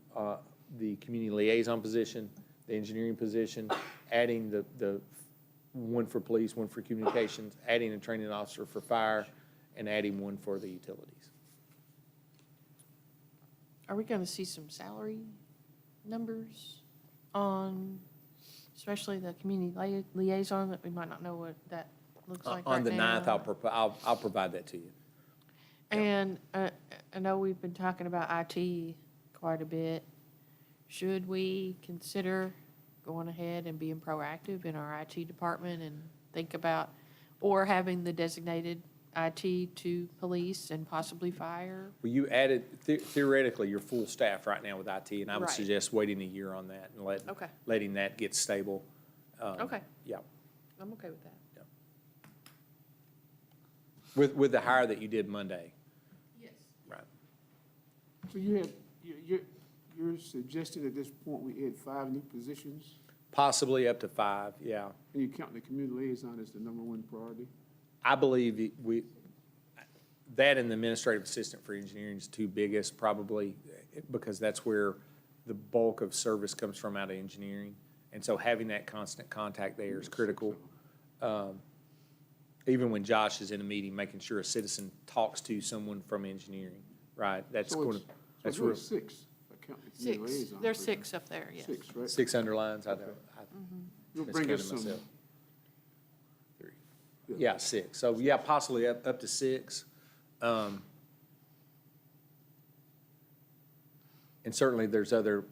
the community liaison position, the engineering position, adding the one for police, one for communications, adding a training officer for fire, and adding one for the utilities. Are we gonna see some salary numbers on, especially the community liaison, that we might not know what that looks like right now? On the 9th, I'll provide that to you. And I know we've been talking about IT quite a bit. Should we consider going ahead and being proactive in our IT department and think about, or having the designated IT to police and possibly fire? Well, you added, theoretically, you're full staff right now with IT, and I would Right. suggest waiting a year on that and Okay. letting that get stable. Okay, Yeah. I'm okay with that. With the hire that you did Monday. Yes. Right. So you're suggesting at this point we add 5 new positions, Possibly up to 5, yeah. and you count the community liaison as the number one priority? I believe that and the administrative assistant for engineering is two biggest probably, because that's where the bulk of service comes from out of engineering. And so having that constant contact there is critical. Even when Josh is in a meeting, making sure a citizen talks to someone from engineering, right? That's So going to, it's that's really real. 6, if I count the committee Six, liaison there's person. 6 up there, yes. 6, right? 6 underlines, I You'll bring us miscounted some, myself. 3. Yeah, 6. So, yeah, possibly up to 6. And certainly there's other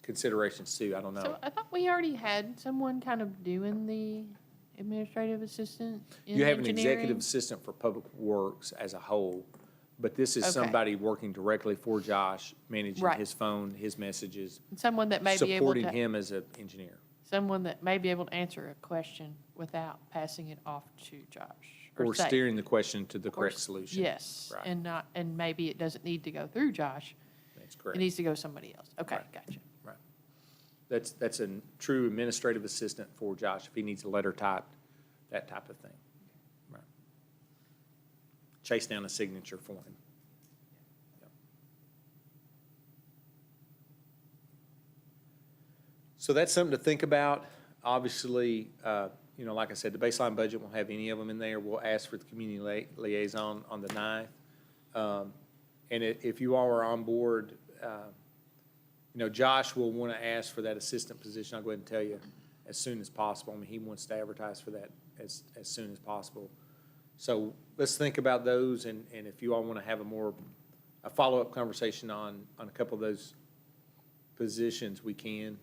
considerations too. I don't So know. I thought we already had someone kind of doing the administrative assistant in You have an engineering. executive assistant for Public Works as a whole, but this is Okay. somebody working directly for Josh, managing Right. his phone, his messages, Someone that may be able supporting to, him as an engineer. someone that may be able to answer a question without passing it off to Josh. Or say- steering the question to the or correct s- solution. Yes, Right. and maybe it doesn't need to go through Josh. That's It correct. needs to go somebody else. Okay, Right. gotcha. Right. That's a true administrative assistant for Josh, if he needs a letter typed, that type of thing. Right. Chase down a signature for him. Yep. So that's something to think about. Obviously, like I said, the baseline budget won't have any of them in there. We'll ask for the community liaison on the 9th. And if you all are on board, Josh will want to ask for that assistant position. I'll go ahead and tell you as soon as possible. I mean, he wants to advertise for that as soon as possible. So let's think about those, and if you all want to have a follow-up conversation on a couple of those positions, we can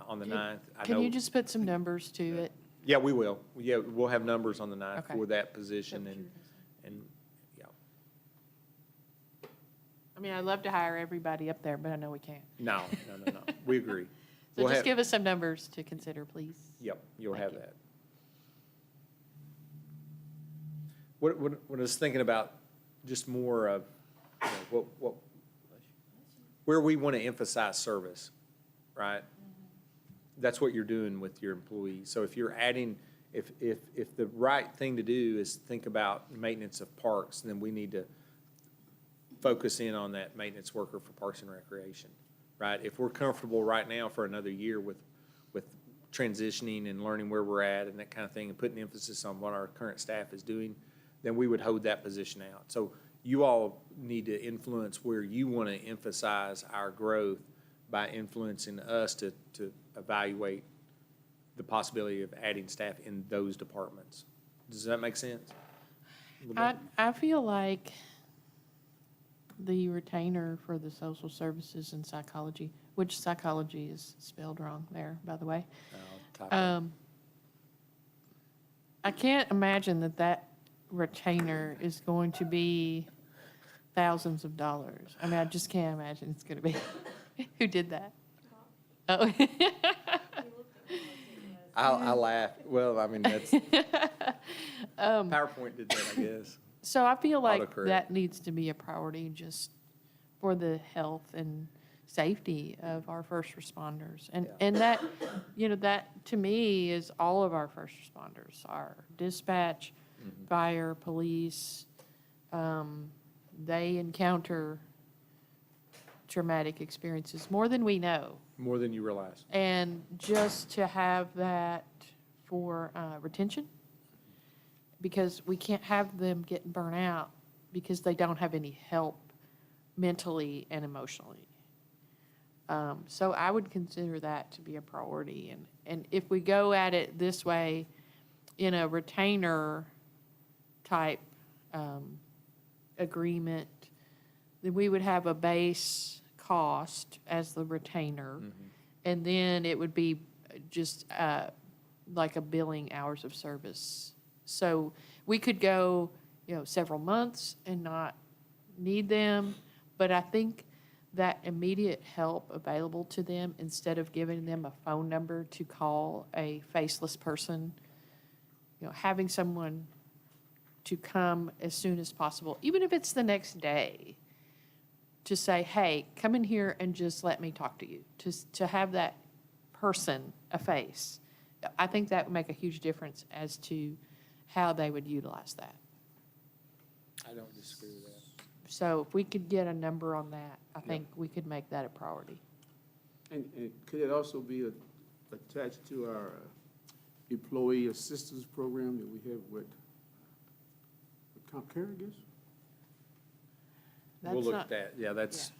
on the 9th. I Can know- you just put some numbers to it? Yeah, we will. Yeah, we'll have numbers on the 9th Okay. for that position, and yeah. I mean, I'd love to hire everybody up there, but I know we can't. No. We agree. So We'll just have- give us some numbers to consider, please. Yep, you'll Thank have you. that. What I was thinking about, just more of, where we want to emphasize service, right? That's what you're doing with your employees. So if you're adding, if the right thing to do is think about maintenance of parks, then we need to focus in on that maintenance worker for Parks and Recreation, right? If we're comfortable right now for another year with transitioning and learning where we're at and that kind of thing, and putting emphasis on what our current staff is doing, then we would hold that position out. So you all need to influence where you want to emphasize our growth by influencing us to evaluate the possibility of adding staff in those departments. Does that make sense? I feel like the retainer for the social services and psychology, which psychology is spelled wrong there, by the way. I can't imagine that retainer is going to be thousands of dollars. I mean, I just can't imagine it's going to be. Who did that? Oh. I laugh. Well, I mean, that's, PowerPoint did that, I guess. So I feel like Autocorrect. that needs to be a priority just for the health and safety of our first responders. And that, that to me is all of our first responders, our dispatch, fire, police. They encounter traumatic experiences more than we know. More than you realize. And just to have that for retention, because we can't have them getting burnt out because they don't have any help mentally and emotionally. So I would consider that to be a priority. And if we go at it this way, in a retainer type agreement, then we would have a base cost as the retainer. And then it would be just like a billing hours of service. So we could go, several months and not need them, but I think that immediate help available to them, instead of giving them a phone number to call a faceless person, having someone to come as soon as possible, even if it's the next day, to say, hey, come in here and just let me talk to you, to have that person a face. I think that would make a huge difference as to how they would utilize that. I don't disagree with that. So if we could get a number on that, I think we could make that a priority. and could it also be attached to our employee assistance program that we have with Comp Care, I guess? We'll That's look not- at that. Yeah, that's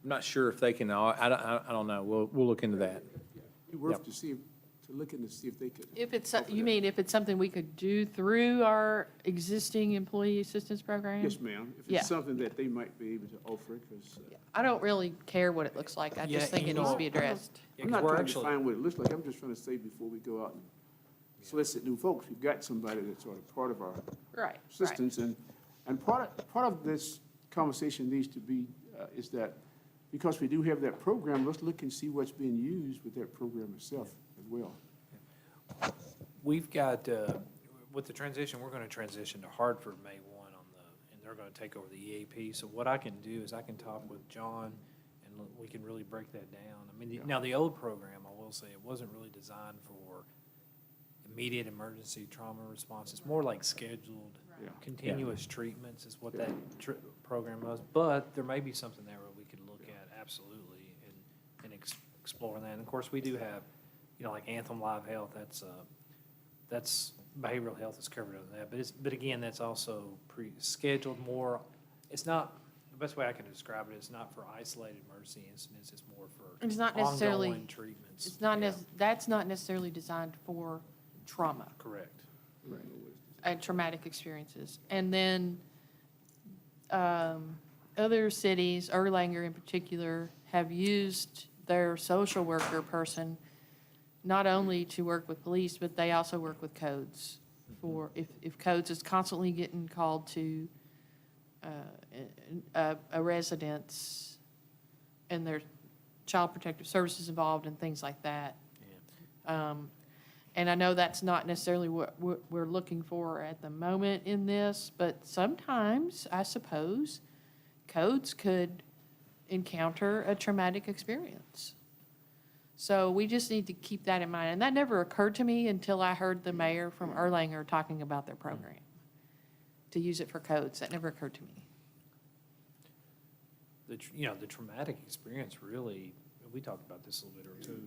I'm not sure if they can, I don't know. We'll look into that. It'd be worth Yep. to see, to look into, see if they could. If it's, you mean if it's something we could do through our existing employee assistance program? Yes, ma'am. If Yeah. it's something that they might be able to offer, because I don't really care what it looks like. I Yeah, just think and it you needs to know- be addressed. Yeah, I'm 'cause not we're trying to actually- define what it looks like. I'm just trying to say before we go out and solicit new folks, we've got somebody that's sort of part of our Right. assistance. And part of this conversation needs to be, is that because we do have that program, let's look and see what's being used with that program itself as well. We've got, with the transition, we're gonna transition to Hartford May 1 and they're gonna take over the EAP. So what I can do is I can talk with John and we can really break that down. I mean, now the old program, I will say, it wasn't really designed for immediate emergency trauma response. It's more like scheduled, Yeah. continuous treatments is what that program was. But there may be something there where we could look at absolutely and explore that. And of course, we do have, like Anthem Live Health, that's behavioral health is covered under that. But again, that's also pre-scheduled more. It's not, the best way I can describe it, it's not for isolated emergency incidents. It's more for It's not necessarily, ongoing treatments. it's not, Yeah, that's not necessarily designed for trauma correct. and traumatic experiences. And then other cities, Erlanger in particular, have used their social worker person not only to work with police, but they also work with codes for, if codes is constantly getting called to a residence and there's child protective services involved and things like that. And I know that's not necessarily what we're looking for at the moment in this, but sometimes, I suppose, codes could encounter a traumatic experience. So we just need to keep that in mind. And that never occurred to me until I heard the mayor from Erlanger talking about their program, to use it for codes. That never occurred to me. The traumatic experience really, we talked about this a little bit or two,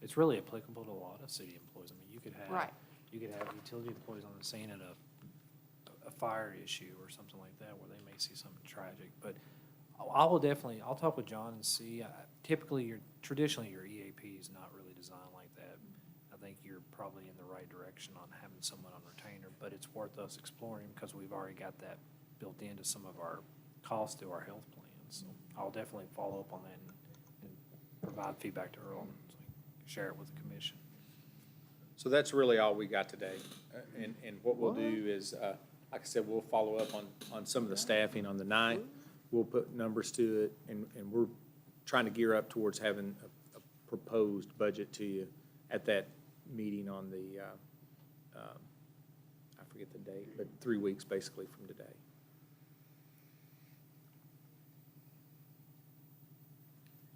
it's really applicable to a lot of city employees. I mean, you could have. Right. You could have utility employees on the scene at a fire issue or something like that where they may see something tragic. But I'll talk with John and see. Typically, traditionally, your EAP is not really designed like that. I think you're probably in the right direction on having someone on retainer, but it's worth us exploring because we've already got that built into some of our costs to our health plans. So I'll definitely follow up on that and provide feedback to Earl so he can share it with the commission. So that's really all we got today. And what we'll do is, like I said, we'll follow up on some of the staffing on the 9th. We'll put numbers to it, and we're trying to gear up towards having a proposed budget to you at that meeting on the, I forget the date, but 3 weeks basically from today.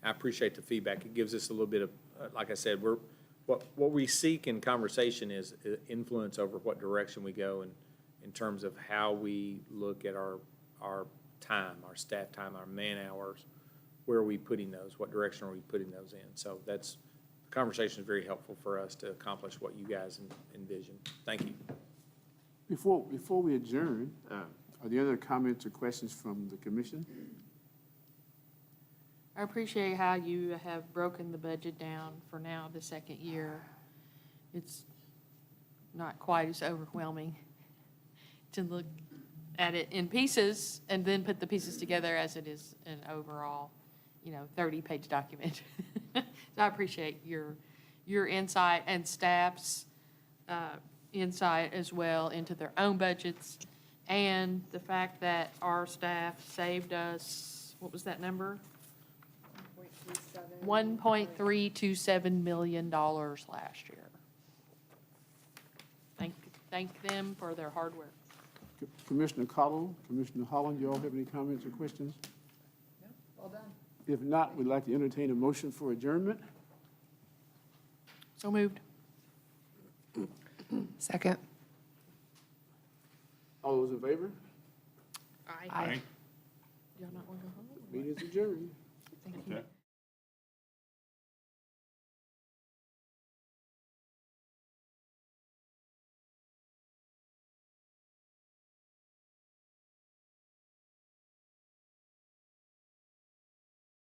I appreciate the feedback. It gives us a little bit of, like I said, what we seek in conversation is influence over what direction we go in terms of how we look at our time, our staff time, our man hours. Where are we putting those? What direction are we putting those in? So the conversation is very helpful for us to accomplish what you guys envision. Thank you. Before we adjourn, are there other comments or questions from the commission? I appreciate how you have broken the budget down for now, the second year. It's not quite as overwhelming to look at it in pieces and then put the pieces together as it is an overall, 30-page document. So I appreciate your insight and staff's insight as well into their own budgets, and the fact that our staff saved us, what was that number? $1.327 million last year. Thank them for their hard work. Commissioner Cottle, Commissioner Holland, you all have any comments or questions? Yeah, well done. If not, we'd like to entertain a motion for adjournment. So moved. Second. All those in favor? Aye. Aye. Y'all not want to go home? Meeting is adjourned. Thank you. Okay.